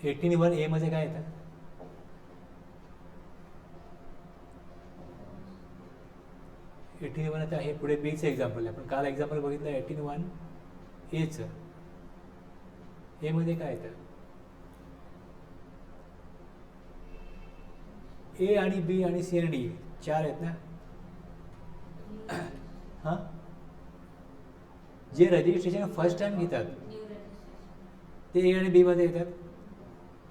81A मध्ये काय येतं? एटीन आता हे पुढे बीचं एक्झाम्पल आहे. आपण काल एक्झाम्पल बघितलं 81Aचं. ए मध्ये काय येतं? ए आणि बी आणि सी आणि डी 4 आहेत ना. हां, जे रजिस्ट्रेशन फर्स्ट टाइम घेतात ते ए आणि बी मध्ये येतात,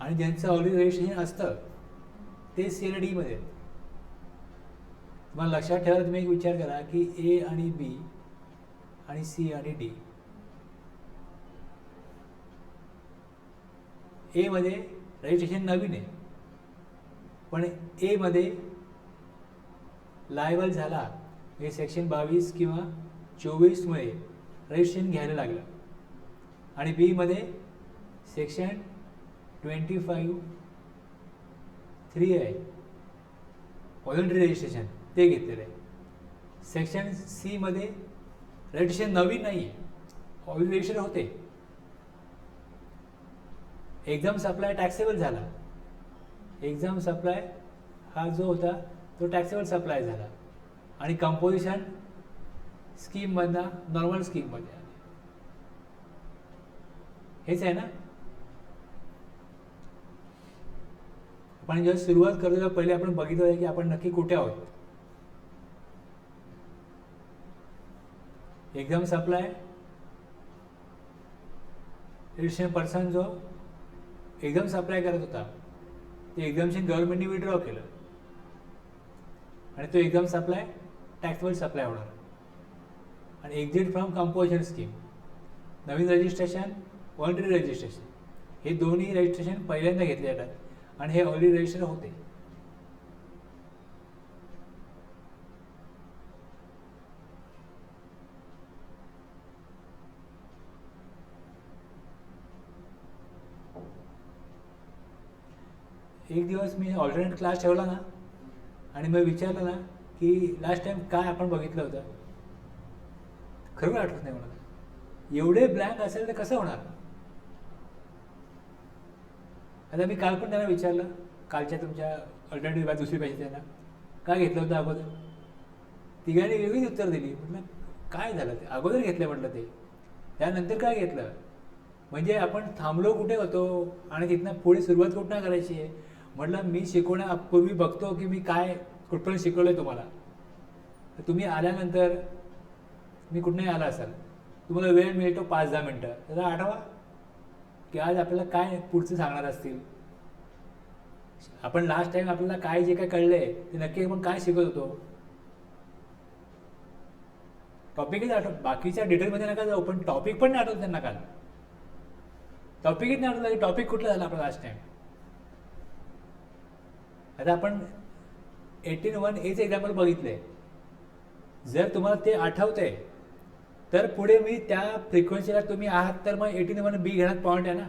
आणि ज्यांचं ऑलरेडी रजिस्ट्रेशन असतं ते सी आणि डी मध्ये आहेत. तुम्हाला लक्षात ठेवायला तुम्ही एक विचार करा की ए आणि बी आणि सी आणि डी. ए मध्ये रजिस्ट्रेशन नवीन आहे, पण ए मध्ये लायबल झाला हे सेक्शन 22 किंवा 24 मुळे रजिस्ट्रेशन घ्यायला लागलं, आणि बी मध्ये सेक्शन 25(3) आहे व्हॉलंटरी रजिस्ट्रेशन, ते घेतलेलं आहे. सेक्शन सी मध्ये रजिस्ट्रेशन नवीन नाही आहे, ऑलरेडी रजिस्टर होते. एक्झाम सप्लाय टॅक्सेबल झाला. एक्झाम सप्लाय हा जो होता तो टॅक्सेबल सप्लाय झाला, आणि कंपोजिशन स्कीममधनं नॉर्मल स्कीममध्ये आले. हेच आहे ना. आपण जेव्हा सुरुवात करतो तेव्हा पहिले आपण बघितलं आहे की आपण नक्की कुठे आहोत. एक्झाम सप्लाय रजिस्ट्रेशन पर्सन जो एक्झाम सप्लाय करत होता ते एक्झामशन गव्हर्नमेंटने विड्रॉ केलं, आणि तो एक्झाम सप्लाय टॅक्सेबल सप्लाय होणार. आणि exit from composition scheme, Naveen registration, voluntary registration, हे दोन्ही रजिस्ट्रेशन पहिल्यांदा घेतले जातात, आणि हे ऑलरेडी रजिस्टर होते. एक दिवस मी ऑल्टरनेट क्लास ठेवला ना, आणि मग विचारलं ना की लास्ट टाइम काय आपण बघितलं होतं, खरं आठवत नाही मला. एवढे ब्लँक असेल तर कसं होणार. आता मी काल पण त्यांना विचारलं, कालच्या तुमच्या अल्टरनेटिव्ह बाय दुसरी पाहिजे त्यांना काय घेतलं होतं अगोदर. तिघांनी वेगळीच उत्तर दिली. म्हटलं काय झालं ते, अगोदर घेतलं म्हटलं ते, त्यानंतर काय घेतलं. म्हणजे आपण थांबलो कुठे होतो आणि तिथनं पुढे सुरुवात कुठनं करायची आहे. म्हटलं मी शिकवण्यापूर्वी बघतो की मी काय कुठपर्यंत शिकवलं आहे तुम्हाला. तर तुम्ही आल्यानंतर मी कुठनंही आला असाल, तुम्हाला वेळ मिळतो 5-10 मिनटं, त्याला आठवा की आज आपल्याला काय पुढचं सांगणार असतील. आपण लास्ट टाइम आपल्याला काय जे काय कळलं आहे ते नक्की आपण काय शिकत होतो. टॉपिकच आठव, बाकीच्या डिटेलमध्ये नका जाऊ, पण टॉपिक पण नाही आठवत त्यांना. काल टॉपिकच नाही आठवलं की टॉपिक कुठला झाला आपला लास्ट टाइम. आता आपण 81A एक्झाम्पल बघितलंय. जर तुम्हाला ते आठवतंय तर पुढे मी त्या फ्रिक्वेन्सीला तुम्ही आहात तर मग 81B घेण्यात पॉईंट आहे ना.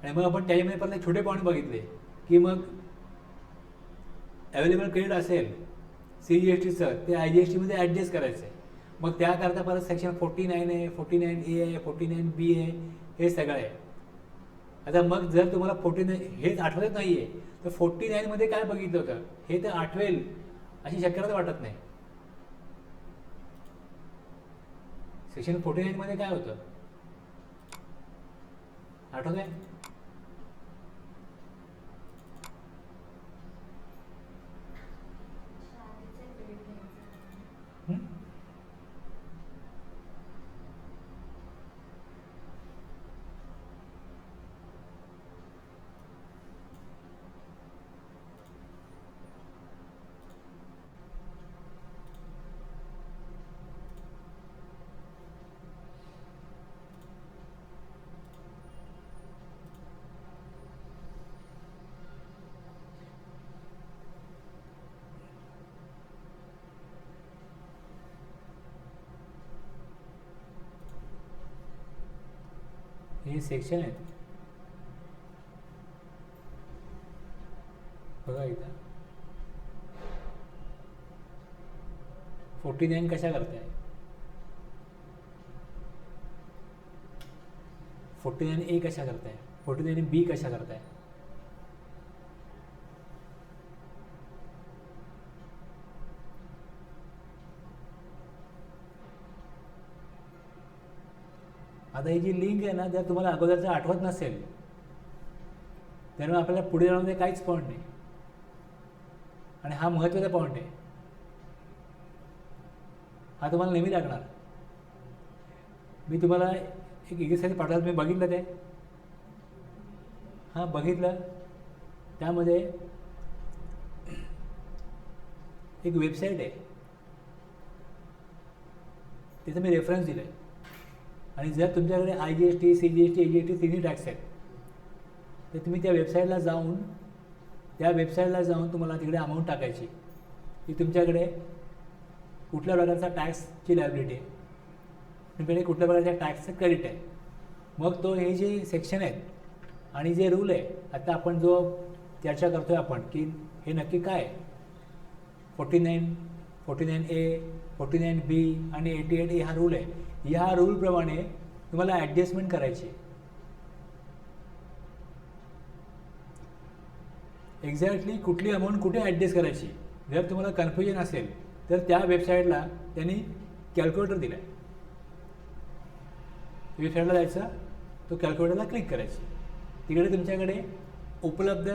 आणि मग आपण त्याच्यामध्ये परत छोटे पॉईंट बघितले की मग अवेलेबल क्रेडिट असेल CGSTचं ते IGST मध्ये ॲडजस्ट करायचं आहे. मग त्याकरता परत सेक्शन 49 आहे, 49A आहे, 49B आहे, हे सगळं आहे. आता मग जर तुम्हाला 49 हेच आठवत नाही आहे तर 49 मध्ये काय बघितलं होतं हे तर आठवेल अशी शक्यता वाटत नाही. सेक्शन 49 मध्ये काय होतं आठवत आहे. हे सेक्शन आहेत बघा इथं. 49 कशा करताय. 49A कशा करताय, 49B कशा करताय? आता ही जी लिंक आहे ना, जर तुम्हाला अगोदरचं आठवत नसेल तर मग आपल्याला पुढे जाण्यामध्ये काहीच पॉईंट नाही. आणि हा महत्त्वाचा पॉईंट आहे, हा तुम्हाला नेहमी लागणार. मी तुम्हाला एक एक्सरसाइज पाठवलं, तुम्ही बघितलं ते? हां, बघितलं. त्यामध्ये एक वेबसाईट आहे, तिथं मी रेफरन्स दिलं आहे. आणि जर तुमच्याकडे IGST, CGST, AGST तिन्ही टॅक्स आहेत, तर तुम्ही त्या वेबसाईटला जाऊन तुम्हाला तिकडे अमाऊंट टाकायची की तुमच्याकडे कुठल्या प्रकारचा टॅक्सची लायबिलिटी आहे, तुमच्याकडे कुठल्या प्रकारच्या टॅक्सचं क्रेडिट आहे. मग तो हे जे सेक्शन आहेत आणि जे रूल आहे, आता आपण जो चर्चा करतो आहे आपण की हे नक्की काय आहे, 49A, 49B आणि 88A हा रूल आहे. ह्या रूलप्रमाणे तुम्हाला ॲडजस्टमेंट करायची. एक्झॅक्टली कुठली अमाऊंट कुठे ॲडजस्ट करायची. जर तुम्हाला कन्फ्युजन असेल तर त्या वेबसाईटला त्यांनी कॅल्क्युलेटर दिला आहे. वेबसाईटला जायचं, तो कॅल्क्युलेटरला क्लिक करायची. तिकडे तुमच्याकडे उपलब्ध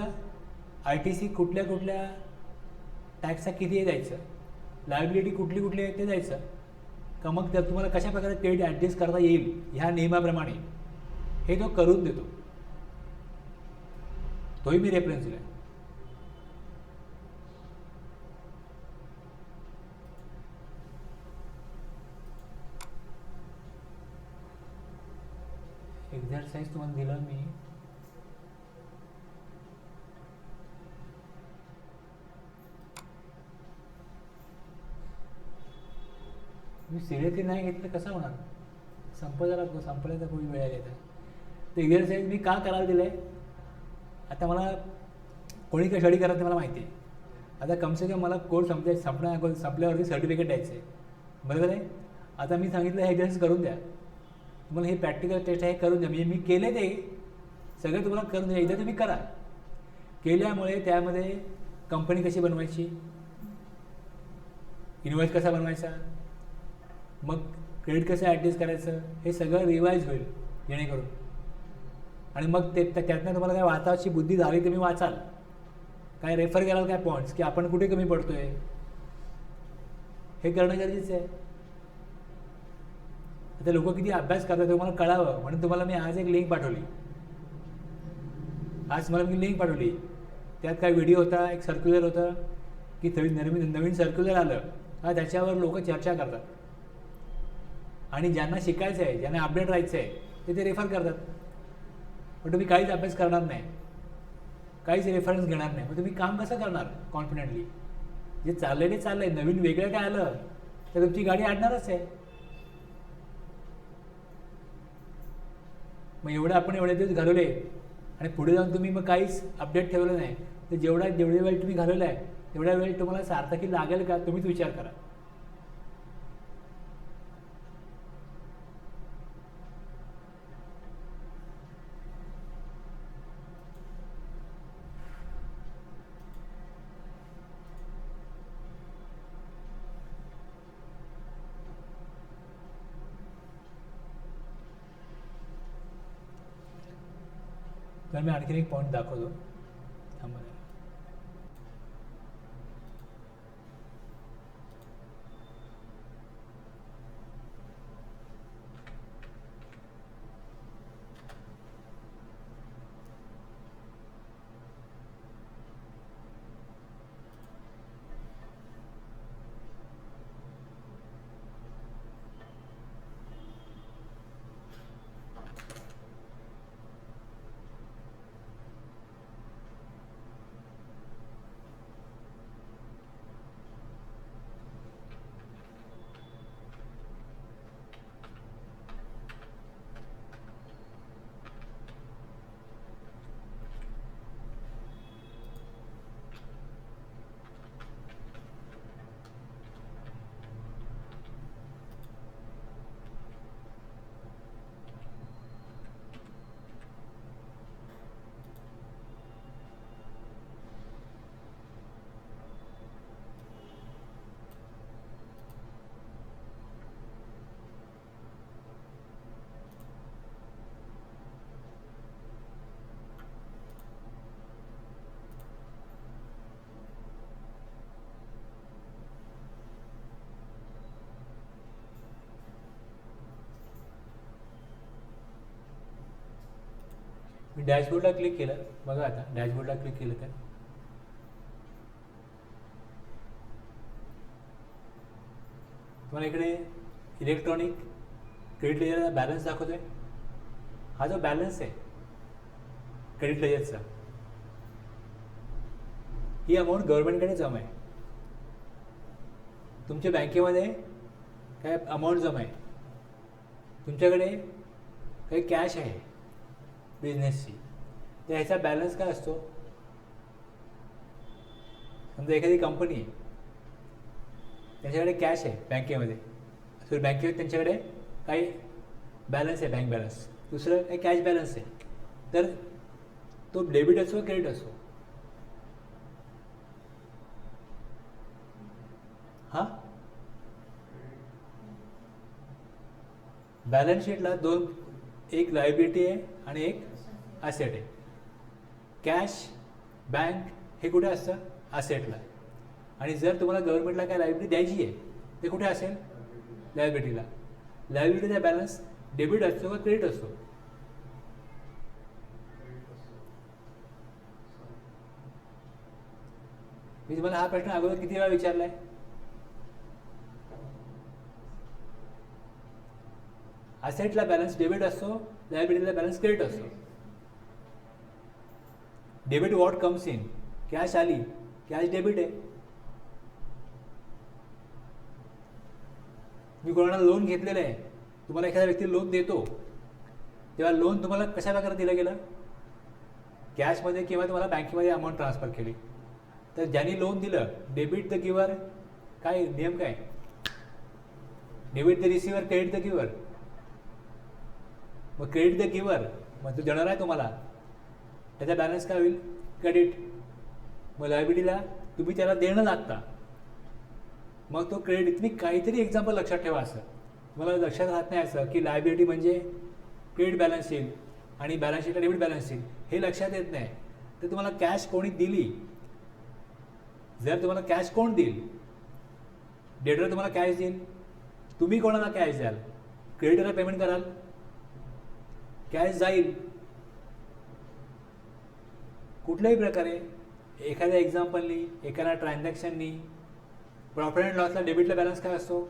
ITC कुठल्या कुठल्या टॅक्सचा किती आहे द्यायचं, लायबिलिटी कुठली कुठली आहे ते द्यायचं का. मग तर तुम्हाला कशा प्रकारे क्रेडिट ॲडजस्ट करता येईल ह्या नियमाप्रमाणे हे तो करून देतो. तोही मी रेफरन्स दिला आहे. एक्झरसाइज तुम्हाला दिलं मी सिरियसली नाही घेतलं कसं होणार. संपल्याचा कोणी वेळ आला तर ते एक्झरसाइज मी का करायला दिलं आहे. आता मला कोणी काय स्टडी करत नाही मला माहिती आहे. आता कमसे कम मला कोर्स संपल्यावरती सर्टिफिकेट द्यायचं आहे, बरोबर आहे. आता मी सांगितलं हे एक्झरसाइज करून द्या, तुम्हाला हे प्रॅक्टिकल टेस्ट आहे करून द्या. म्हणजे मी केले ते सगळं तुम्हाला करून द्या, एकदा तुम्ही करा. केल्यामुळे त्यामध्ये कंपनी कशी बनवायची, इन्व्हॉइस कसा बनवायचा, मग क्रेडिट कसं ॲडजस्ट करायचं, हे सगळं रिवाईज होईल जेणेकरून. आणि मग त्यातनं तुम्हाला काय वाचायची बुद्धी झाली तुम्ही वाचाल, काय रेफर कराल काय पॉईंट्स की आपण कुठे कमी पडतोय, हे करणं गरजेचं आहे. आता लोक किती अभ्यास करतात तुम्हाला कळावं म्हणून तुम्हाला मी आज एक लिंक पाठवली. त्यात काय व्हिडिओ होता, एक सर्क्युलर होतं की नवीन सर्क्युलर आलं हा, त्याच्यावर लोक चर्चा करतात. आणि ज्यांना शिकायचं आहे, ज्यांना अपडेट राहायचं आहे ते रेफर करतात. पण तुम्ही काहीच अभ्यास करणार नाही, काहीच रेफरन्स घेणार नाही, मग तुम्ही काम कसं करणार कॉन्फिडेंटली. जे चाललंय नवीन वेगळं काय आलं तर तुमची गाडी अडणारच आहे. मग एवढे दिवस घालवले आणि पुढे जाऊन तुम्ही मग काहीच अपडेट ठेवलं नाही, तर जेवढे वेळ तुम्ही घालवला आहे तेवढ्या वेळ तुम्हाला सार्थकी लागेल का, तुम्हीच विचार करा. तर मी आणखीन एक पॉईंट दाखवतो, थांबा. मी डॅशबोर्डला क्लिक केलं, बघा आता डॅशबोर्डला क्लिक केलं तर तुम्हाला इकडे इलेक्ट्रॉनिक क्रेडिट लेजरचा बॅलन्स दाखवतोय. हा जो बॅलन्स आहे क्रेडिट लेजरचा, ही अमाऊंट गव्हर्नमेंटकडे जमा आहे. तुमच्या बँकेमध्ये काय अमाऊंट जमा आहे, तुमच्याकडे काही कॅश आहे बिझनेसची, तर ह्याचा बॅलन्स काय असतो. समजा एखादी कंपनी आहे, त्यांच्याकडे कॅश आहे बँकेमध्ये, सो बँकेमध्ये त्यांच्याकडे काही बॅलन्स आहे, बँक बॅलन्स, दुसरं काही कॅश बॅलन्स आहे, तर तो डेबिट असो क्रेडिट असो. हां, बॅलन्स शीटला दोन, एक लायबिलिटी आहे आणि एक ॲसेट आहे. कॅश, बँक हे कुठे असतं, ॲसेटला. आणि जर तुम्हाला गव्हर्नमेंटला काय लायबिलिटी द्यायची आहे ते कुठे असेल, लायबिलिटीला. लायबिलिटीचा बॅलन्स डेबिट असतो का क्रेडिट असतो. मी तुम्हाला हा प्रश्न अगोदर किती वेळा विचारलाय. ॲसेटला बॅलन्स डेबिट असतो, लायबिलिटीला बॅलन्स क्रेडिट असतो. Debit what comes in, cash आली, कॅश डेबिट आहे. मी कोणाला लोन घेतलेलं आहे, तुम्हाला एखाद्या व्यक्ती लोन देतो तेव्हा लोन तुम्हाला कशा प्रकारे दिलं गेलं, कॅशमध्ये किंवा तुम्हाला बँकेमध्ये अमाऊंट ट्रान्सफर केली. तर ज्यांनी लोन दिलं, डेबिट द गिवर, काय नियम काय, debit the receiver, credit the गिवर. मग क्रेडिट द गिवर, मग तो देणार आहे तुम्हाला, त्याचा बॅलन्स काय होईल, क्रेडिट. मग लायबिलिटीला तुम्ही त्याला देणं लागता, मग तो क्रेडिट. तुम्ही काहीतरी एक्झाम्पल लक्षात ठेवा. असं तुम्हाला लक्षात राहत नाही असं की लायबिलिटी म्हणजे क्रेडिट बॅलन्स येईल आणि बॅलन्स शीटला डेबिट बॅलन्स येईल, हे लक्षात येत नाही. तर तुम्हाला कॅश कोणी दिली, जर तुम्हाला कॅश कोण देईल, डेटर तुम्हाला कॅश देईल, तुम्ही कोणाला कॅश द्याल, क्रेडिटरला पेमेंट कराल, कॅश जाईल. कुठल्याही प्रकारे एखाद्या एक्झाम्पलनी, एखाद्या ट्रान्झॅक्शननी, प्रॉफिट अँड लॉसला डेबिटला बॅलन्स काय असतो,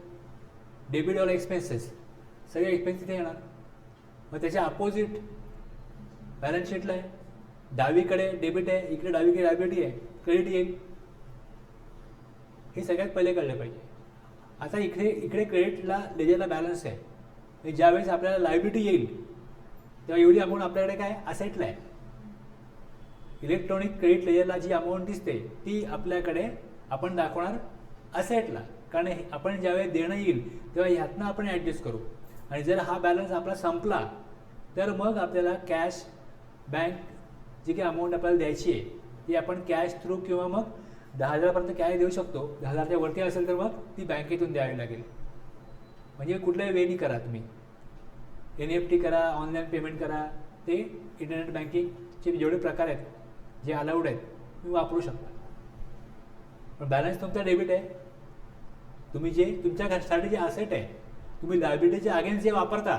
डेबिट ऑल एक्सपेन्सेस, सगळे एक्सपेन्स तिथे येणार. मग त्याच्या अपोजिट बॅलन्स शीटला आहे, डावीकडे डेबिट आहे, इकडे डावीकडे लायबिलिटी आहे, क्रेडिट येईल. हे सगळ्यात पहिले कळलं पाहिजे. आता इकडे क्रेडिटला लेजरला बॅलन्स आहे, ज्यावेळेस आपल्याला लायबिलिटी येईल तेव्हा एवढी अमाऊंट आपल्याकडे काय असेटला आहे. इलेक्ट्रॉनिक क्रेडिट लेजरला जी अमाऊंट दिसते ती आपल्याकडे आपण दाखवणार असेटला, कारण आपण ज्यावेळेस देणं येईल तेव्हा ह्यातनं आपण ॲडजस्ट करू. आणि जर हा बॅलन्स आपला संपला तर मग आपल्याला कॅश, बँक जी काही अमाऊंट आपल्याला द्यायची आहे ती आपण कॅश थ्रू किंवा मग 10,000पर्यंत कॅश देऊ शकतो. 10,000च्या वरती असेल तर मग ती बँकेतून द्यावी लागेल. म्हणजे कुठल्याही वेनी करा तुम्ही, NEFT करा, ऑनलाईन पेमेंट करा, ते इंटरनेट बँकिंगचे जेवढे प्रकार आहेत जे अलाउड आहेत तुम्ही वापरू शकता. पण बॅलन्स तुमचा डेबिट आहे. तुम्ही जे तुमच्या घरासाठी जे असेट आहे, तुम्ही लायबिलिटीच्या अगेन्स्ट जे वापरता,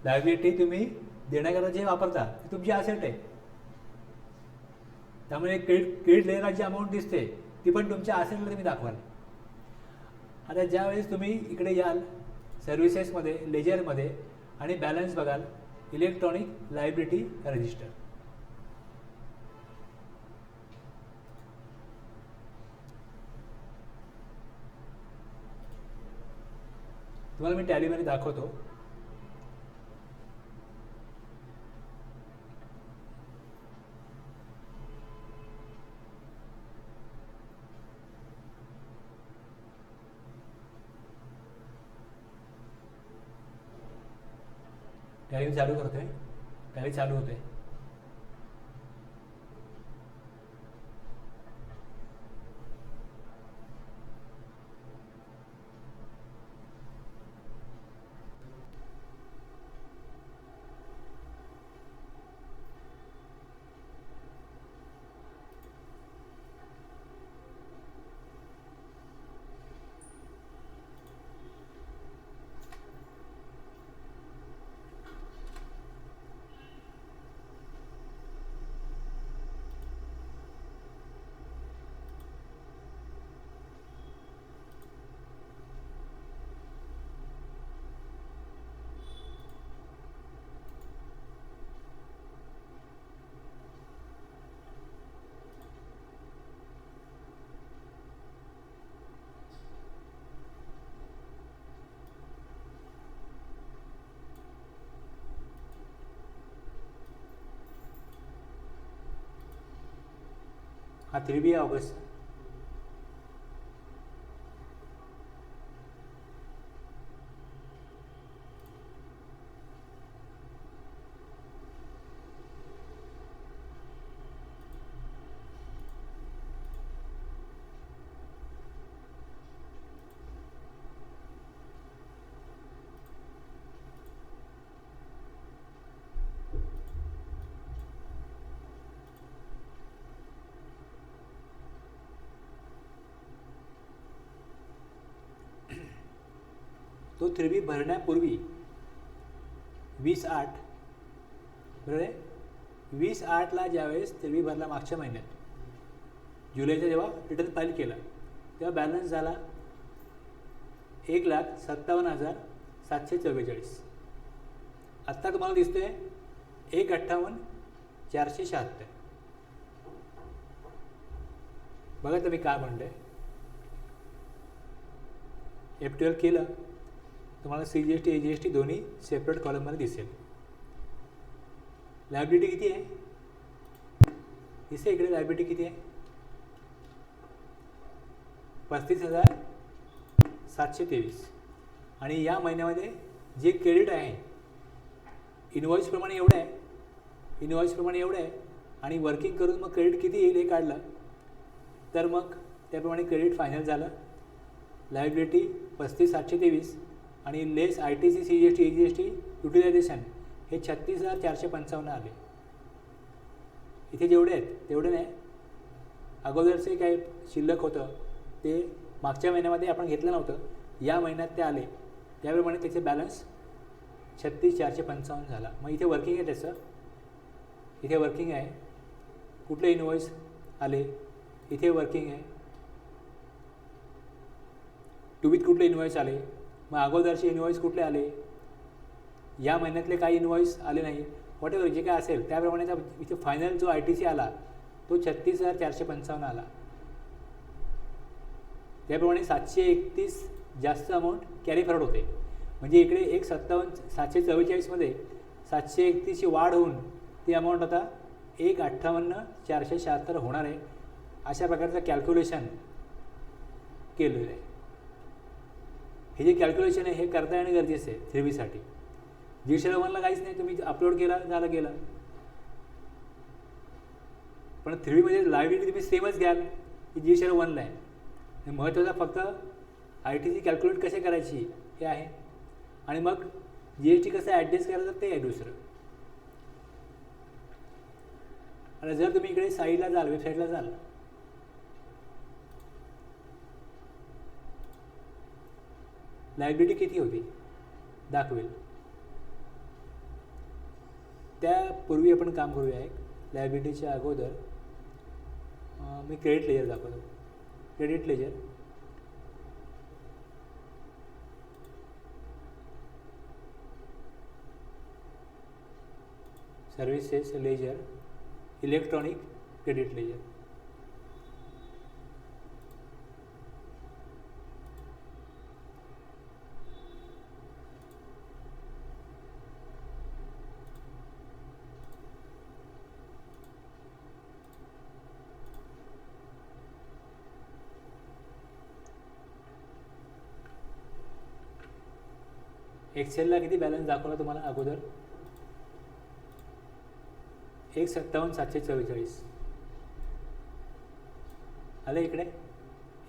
लायबिलिटी तुम्ही देण्याकरता जे वापरता ते तुमची असेट आहे. त्यामुळे क्रेडिट लेजरला जी अमाऊंट दिसते ती पण तुमच्या असेटला तुम्ही दाखवाल. आता ज्यावेळेस तुम्ही इकडे याल सर्व्हिसेसमध्ये, लेजरमध्ये आणि बॅलन्स बघाल, इलेक्ट्रॉनिक लायबिलिटी रजिस्टर. तुम्हाला मी टॅलीमध्ये दाखवतो. टॅली चालू करतोय, टॅली चालू होते. हा 3B आहे ऑगस्ट. तो 3B भरण्यापूर्वी 20/8 बरोबर आहे. 20/8ला ज्यावेळेस 3B भरला मागच्या महिन्यात जुलैचा जेव्हा रिटर्न फाईल केला तेव्हा बॅलन्स झाला 1,57,744. आत्ता तुम्हाला दिसतोय 1,58,476. बघा तुम्ही काय म्हणतंय. F12 केलं तुम्हाला CGST AGST दोन्ही सेपरेट कॉलममध्ये दिसेल. लायबिलिटी किती आहे दिसे इकडे. लायबिलिटी किती आहे 35,723. आणि या महिन्यामध्ये जे क्रेडिट आहे इनवॉइसप्रमाणे एवढं आहे. आणि वर्किंग करून मग क्रेडिट किती येईल हे काढलं तर मग त्याप्रमाणे क्रेडिट फायनल झालं. लायबिलिटी 35,723 आणि लेस ITC CGST AGST युटिलायझेशन हे 36,455 आले. इथे जेवढे आहेत तेवढे नाही. अगोदरचे काय शिल्लक होतं ते मागच्या महिन्यामध्ये आपण घेतलं नव्हतं, या महिन्यात ते आले त्याप्रमाणे त्याचे बॅलन्स 36,455 झाला. मग इथे वर्किंग आहे त्याचं. इथे वर्किंग आहे. कुठले इनवॉइस आले इथे वर्किंग आहे. टूबीत कुठले इनवॉइस आले. मग अगोदरचे इनवॉइस कुठले आले. या महिन्यातले काही इनवॉइस आले नाही. वॉट एव्हर जे काय असेल त्याप्रमाणे इथे फायनल जो ITC आला तो 36,455 आला. त्याप्रमाणे 731 जास्त अमाऊंट कॅरी फॉरवर्ड होते. म्हणजे इकडे 1,57,744मध्ये 731ची वाढ होऊन ती अमाऊंट आता 1,58,476 होणार आहे. अशा प्रकारचं कॅल्क्युलेशन केलेलं आहे. हे जे कॅल्क्युलेशन आहे हे करता येणं गरजेचं आहे 3Bसाठी. G01ला काहीच नाही, तुम्ही अपलोड केला झालं गेलं. पण 3Bमध्ये लायबिलिटी तुम्ही सेमच घ्याल की G01ला आहे. महत्त्वाचा फक्त ITC कॅल्क्युलेट कसे करायची हे आहे आणि मग GST कसं ॲडजस्ट करायचं ते आहे दुसरं. आणि जर तुम्ही इकडे साईडला जाल वेबसाईटला जाल लायबिलिटी किती होती दाखवेल. त्यापूर्वी आपण काम करूया. एक लायबिलिटीच्या अगोदर मी क्रेडिट लेजर दाखवतो. Credit ledger services ledger electronic credit ledger. एक्सेलला किती बॅलन्स दाखवला तुम्हाला अगोदर 1,57,744 आले. इकडे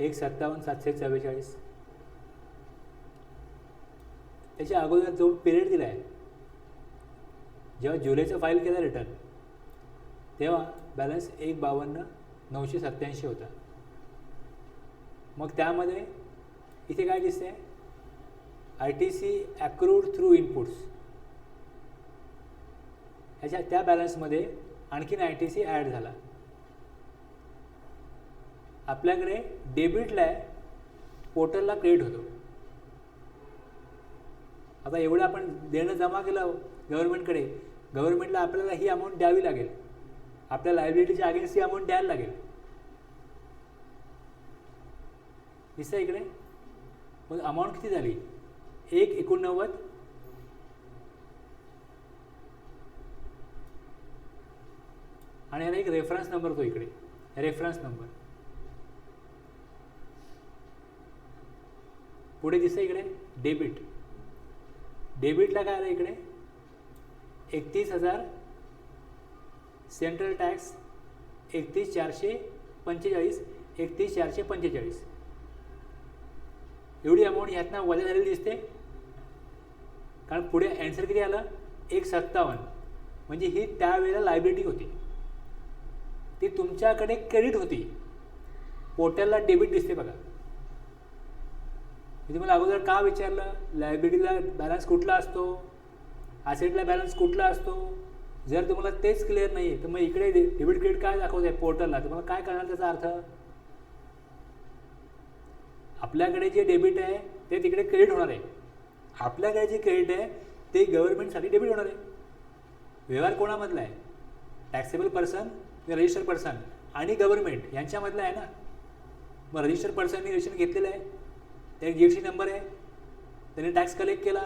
1,57,744. त्याच्या अगोदर जो पिरियड दिला आहे जेव्हा जुलैचं फाईल केलं रिटर्न तेव्हा बॅलन्स 1,52,987 होता. मग त्यामध्ये इथे काय दिसते ITC accrued through inputs. ह्याच्या त्या बॅलन्समध्ये आणखीन ITC ॲड झाला. आपल्याकडे डेबिटला आहे पोर्टलला क्रेडिट होतो. आता एवढं आपण देणं जमा केलं गव्हर्नमेंटकडे, गव्हर्नमेंटला आपल्याला ही अमाऊंट द्यावी लागेल. आपल्या लायबिलिटीच्या अगेन्स्ट ही अमाऊंट द्यायला लागेल. दिसतं इकडे. मग अमाऊंट किती झाली 1,89 आणि याला एक रेफरन्स नंबर तो इकडे रेफरन्स नंबर. पुढे दिसतं इकडे डेबिट. डेबिटला काय आलं इकडे 31,000 सेंट्रल टॅक्स 31,445 31,445 एवढी अमाऊंट ह्यातनं वजा झालेली दिसते. कारण पुढे ॲन्सर किती आलं 157 म्हणजे ही त्यावेळेला लायबिलिटी होती, ती तुमच्याकडे क्रेडिट होती. पोर्टलला डेबिट दिसते बघा. मी तुम्हाला अगोदर का विचारलं लायबिलिटीला बॅलन्स कुठला असतो, ॲसेटला बॅलन्स कुठला असतो. जर तुम्हाला तेच क्लिअर नाही आहे तर मग इकडे डेबिट क्रेडिट काय दाखवत आहे पोर्टलला, तुम्हाला काय करणार त्याचा अर्थ. आपल्याकडे जे डेबिट आहे ते तिकडे क्रेडिट होणार आहे, आपल्याकडे जे क्रेडिट आहे ते गव्हर्नमेंटसाठी डेबिट होणार आहे. व्यवहार कोणामधला आहे, टॅक्सेबल पर्सन रजिस्टर्ड पर्सन आणि गव्हर्नमेंट यांच्यामधला आहे ना. मग रजिस्टर्ड पर्सनने रजिस्ट्रेशन घेतलेलं आहे, त्या GST नंबर आहे, त्याने टॅक्स कलेक्ट केला,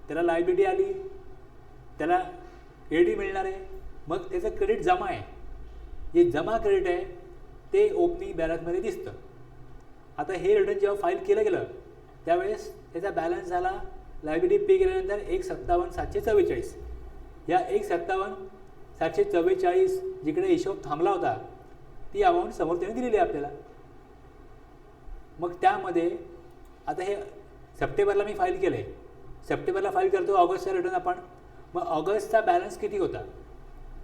त्याला लायबिलिटी आली, त्याला क्रेडिट मिळणार आहे. मग त्याचं क्रेडिट जमा आहे, जे जमा क्रेडिट आहे ते ओपनिंग बॅलन्समध्ये दिसतं. आता हे रिटर्न जेव्हा फाईल केलं गेलं त्यावेळेस त्याचा बॅलन्स झाला लायबिलिटी पे केल्यानंतर 157,744. या 157,744 जिकडे हिशोब थांबला होता ती अमाऊंट समोर त्याने दिलेली आहे आपल्याला. मग त्यामध्ये आता हे सप्टेंबरला मी फाईल केलं आहे, सप्टेंबरला फाईल करतो, ऑगस्टचा रिटर्न आपण. मग ऑगस्टचा बॅलन्स किती होता,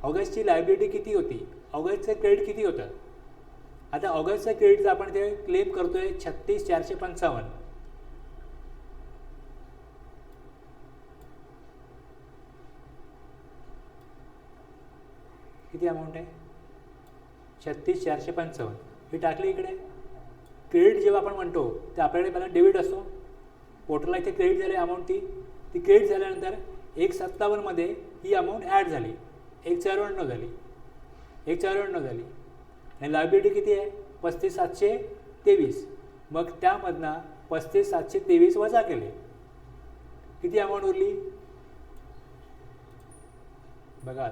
ऑगस्टची लायबिलिटी किती होती, ऑगस्टचं क्रेडिट किती होतं. आता ऑगस्टचं क्रेडिटचं आपण ते क्लेम करतोय 36,455. किती अमाऊंट आहे 36,455. हे टाकले इकडे. क्रेडिट जेव्हा आपण म्हणतो ते आपल्याकडे पहिला डेबिट असतो, पोर्टलला इथे क्रेडिट झाली अमाऊंट, ती क्रेडिट झाल्यानंतर 157 मध्ये ही अमाऊंट ॲड झाली, 194 झाली, 194 झाली. आणि लायबिलिटी किती आहे 35,723. मग त्यामधनं 35,723 वजा केले, किती अमाऊंट उरली बघा.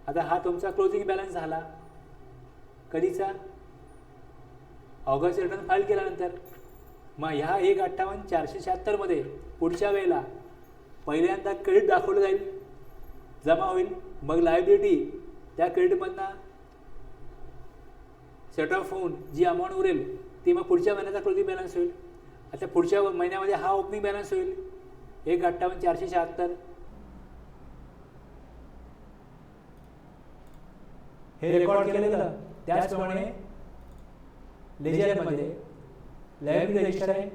आता हा तुमचा क्लोजिंग बॅलन्स झाला कधीचा, ऑगस्ट रिटर्न फाईल केल्यानंतर. मग ह्या 158,476 मध्ये पुढच्या वेळेला पहिल्यांदा क्रेडिट दाखवलं जाईल, जमा होईल. मग लायबिलिटी त्या क्रेडिटमधनं सेट ऑफ होऊन जी अमाऊंट उरेल ती मग पुढच्या महिन्याचा क्लोजिंग बॅलन्स होईल. आता पुढच्या महिन्यामध्ये हा ओपनिंग बॅलन्स होईल 158,476. हे रेकॉर्ड केलेलं त्याचप्रमाणे लेजरमध्ये लायबिलिटी रजिस्टर आहे.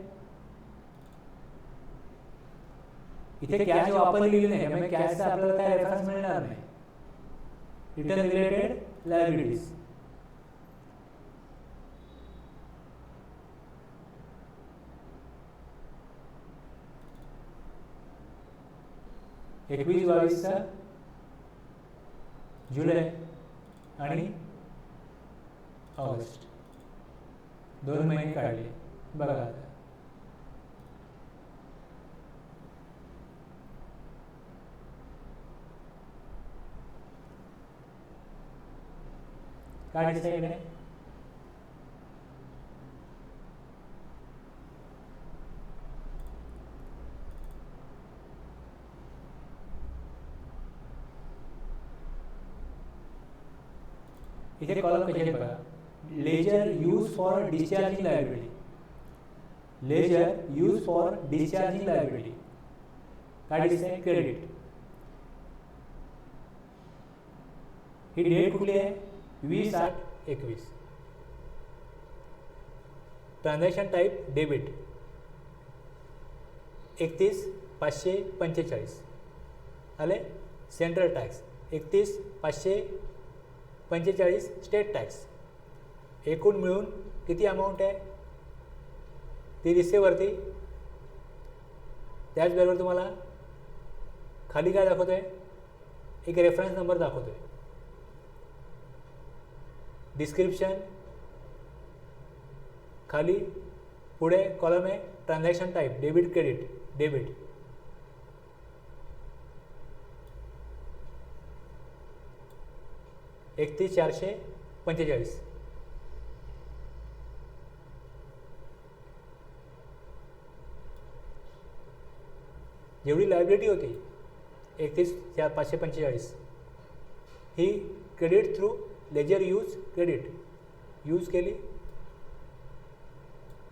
इथे कॅश वापरलेली नाही, त्यामुळे कॅशचा आपल्याला काय रेफरन्स मिळणार नाही. Return related liabilities. एकवीस 22 जुलै आणि ऑगस्ट 2 महिने काढले बघा. आता काय दिसतंय इकडे इथे कॉलम कसे आहेत बघा. Ledger use for discharging liability, ledger use for discharging liability. काय दिसतंय क्रेडिट. ही डेट कुठली आहे 20/8/21. ट्रान्झॅक्शन टाईप डेबिट 31,545 आले. Central tax 31,545 state tax. एकूण मिळून किती अमाऊंट आहे ती दिसते वरती. त्याचबरोबर तुम्हाला खाली काय दाखवतो आहे एक रेफरन्स नंबर दाखवतो आहे. डिस्क्रिप्शन खाली पुढे कॉलम आहे transaction type debit credit debit. $31,445 जेवढी लायबिलिटी होती 31,545 ही credit through ledger credit use केली.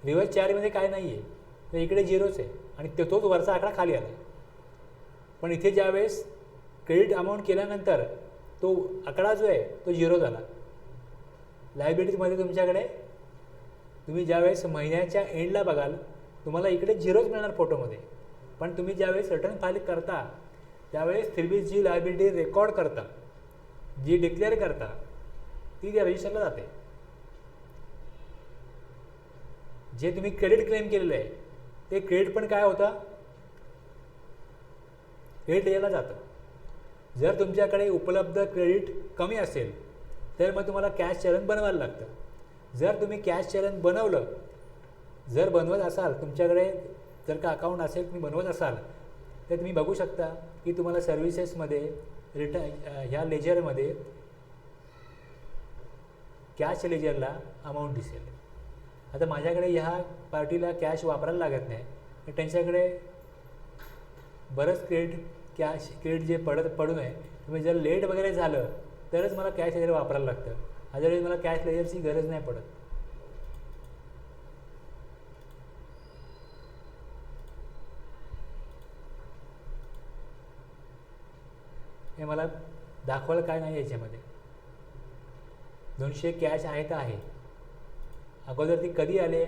रिव्हर्स चार्जमध्ये काय नाही आहे, तर इकडे झिरोच आहे आणि तोच वरचा आकडा खाली आला. पण इथे ज्यावेळेस क्रेडिट अमाऊंट केल्यानंतर तो आकडा जो आहे तो झिरो झाला. लायबिलिटीमध्ये तुमच्याकडे तुम्ही ज्यावेळेस महिन्याच्या एंडला बघाल तुम्हाला इकडे झिरोच मिळणार फोटोमध्ये, पण तुम्ही ज्यावेळेस रिटर्न फाईल करता त्यावेळेस 3B जी लायबिलिटी रेकॉर्ड करता, जी डिक्लेअर करता, ती त्या रजिस्टरला जाते. जे तुम्ही क्रेडिट क्लेम केलेलं आहे ते क्रेडिट पण काय होतं, क्रेडिट लेजरला जातं. जर तुमच्याकडे उपलब्ध क्रेडिट कमी असेल तर मग तुम्हाला कॅश चलन बनवायला लागतं. जर तुम्ही कॅश चलन बनवलं, जर बनवत असाल, तुमच्याकडे जर का अकाउंट असेल तुम्ही बनवत असाल, तर तुम्ही बघू शकता की तुम्हाला सर्व्हिसेसमध्ये ह्या लेजरमध्ये कॅश लेजरला अमाऊंट दिसेल. आता माझ्याकडे ह्या पार्टीला कॅश वापरायला लागत नाही, तर त्यांच्याकडे बरंच क्रेडिट जे पडू नये. तुम्ही जर लेट वगैरे झालं तरच मला कॅश लेजर वापरायला लागतं, अदरवाईज मला कॅश लेजरची गरज नाही पडत. हे मला दाखवायला काय नाही याच्यामध्ये. 200 कॅश आहे तर आहे. अगोदर ती कधी आले,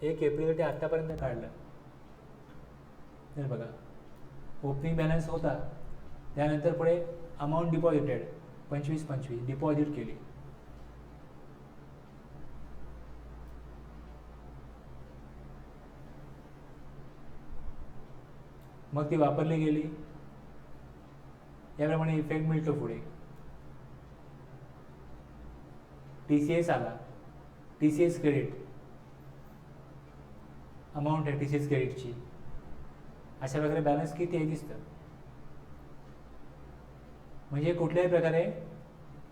1 एप्रिल ते आत्तापर्यंत काढलं. तर बघा ओपनिंग बॅलन्स होता, त्यानंतर पुढे अमाऊंट डिपॉझिटेड 25 डिपॉझिट केली. मग ती वापरली गेली. याप्रमाणे इफेक्ट मिळतो पुढे. TCS आला, TCS क्रेडिट अमाऊंट आहे TCS क्रेडिटची. अशा प्रकारे बॅलन्स किती आहे दिसतं. म्हणजे कुठल्याही प्रकारे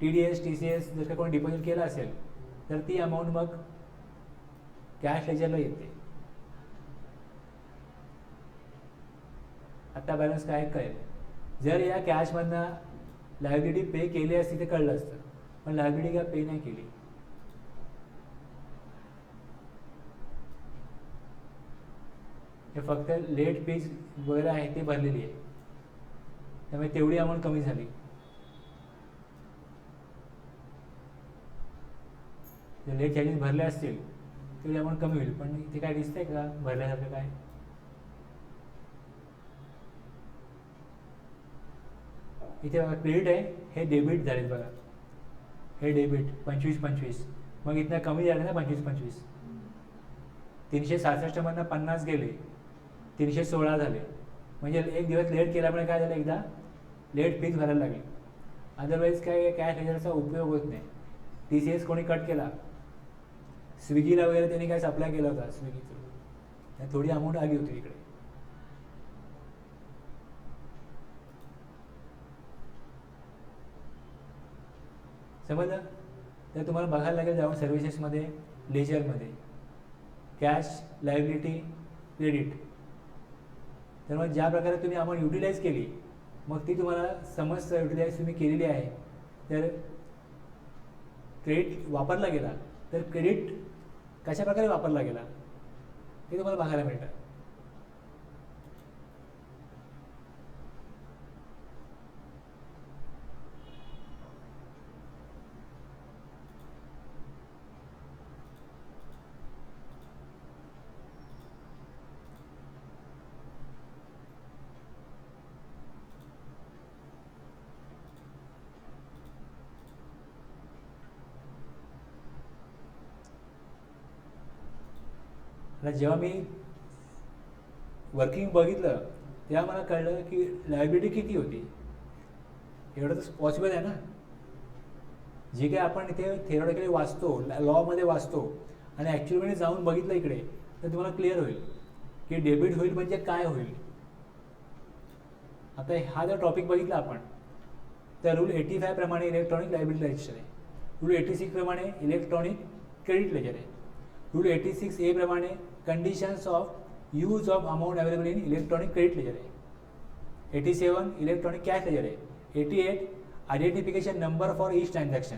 TDS TCS जर का कोणी डिपॉझिट केला असेल तर ती अमाऊंट मग कॅश लेजरला येते. आता बॅलन्स काय कळेल. जर या कॅशमधनं लायबिलिटी पे केली असती तर कळलं असतं, पण लायबिलिटी काय पे नाही केली. हे फक्त लेट फीज वगैरे आहे ते भरलेली आहे, त्यामुळे तेवढी अमाऊंट कमी झाली. जर लेट चार्जेस भरले असतील तेवढी अमाऊंट कमी होईल, पण इथे काय दिसतंय का भरल्यासारखं काय. इथे बघा क्रेडिट आहे, हे डेबिट झालेत बघा. हे डेबिट 25 मग इथनं कमी झाले ना 25 366 मधनं 50 गेले, 316 झाले. म्हणजे एक दिवस लेट केल्यामुळे काय झालं, एकदा लेट फीज भरायला लागली. अदरवाईज काय कॅश लेजरचा उपयोग होत नाही. TCS कोणी कट केला, स्विगीला वगैरे त्यांनी काय सप्लाय केला होता स्विगी थ्रू, थोडी अमाऊंट आली होती इकडे. समजलं. तर तुम्हाला बघायला लागेल जाऊन सर्व्हिसेसमध्ये, लेजरमध्ये कॅश, लायबिलिटी, क्रेडिट. तर मग ज्या प्रकारे तुम्ही अमाऊंट युटिलाइज केली मग ती तुम्हाला समजतं युटिलाइज तुम्ही केलेली आहे. तर क्रेडिट वापरला गेला तर क्रेडिट कशा प्रकारे वापरला गेला हे तुम्हाला बघायला मिळतं. जेव्हा मी वर्किंग बघितलं तेव्हा मला कळलं की लायबिलिटी किती होती. एवढं तर पॉसिबल आहे ना. जे काही आपण इथे थेरॉटिकली वाचतो, लॉमध्ये वाचतो आणि ॲक्च्युअलमध्ये जाऊन बघितलं इकडे तर तुम्हाला क्लिअर होईल की डेबिट होईल म्हणजे काय होईल. आता हा जर टॉपिक बघितला आपण तर रूल 85 प्रमाणे इलेक्ट्रॉनिक लायबिलिटी रजिस्टर आहे, रूल 86 प्रमाणे इलेक्ट्रॉनिक क्रेडिट लेजर आहे. रूल 86A प्रमाणे conditions of use of amount available in electronic credit ledger आहे. 87 इलेक्ट्रॉनिक कॅश लेजर आहे. 88 identification number for each transaction.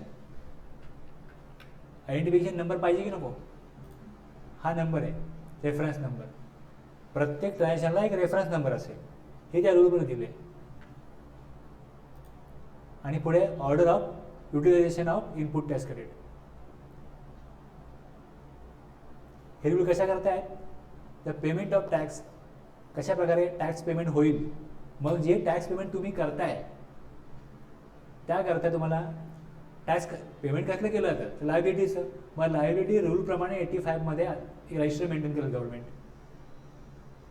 Identification number पाहिजे की नको? हा नंबर आहे रेफरन्स नंबर. प्रत्येक ट्रान्झॅक्शनला एक रेफरन्स नंबर असेल, हे त्या रूलमध्ये दिले. आणि पुढे order of utilisation of input tax credit. हे रूल कशा करतायत? द पेमेंट ऑफ टॅक्स, कशा प्रकारे टॅक्स पेमेंट होईल. मग जे टॅक्स पेमेंट तुम्ही करताय त्याकरता तुम्हाला टॅक्स पेमेंट कसलं केलं जातं? लायबिलिटीचं. मग लायबिलिटी रूलप्रमाणे 85 मध्ये रजिस्टर मेंटेन केलं गव्हर्नमेंट.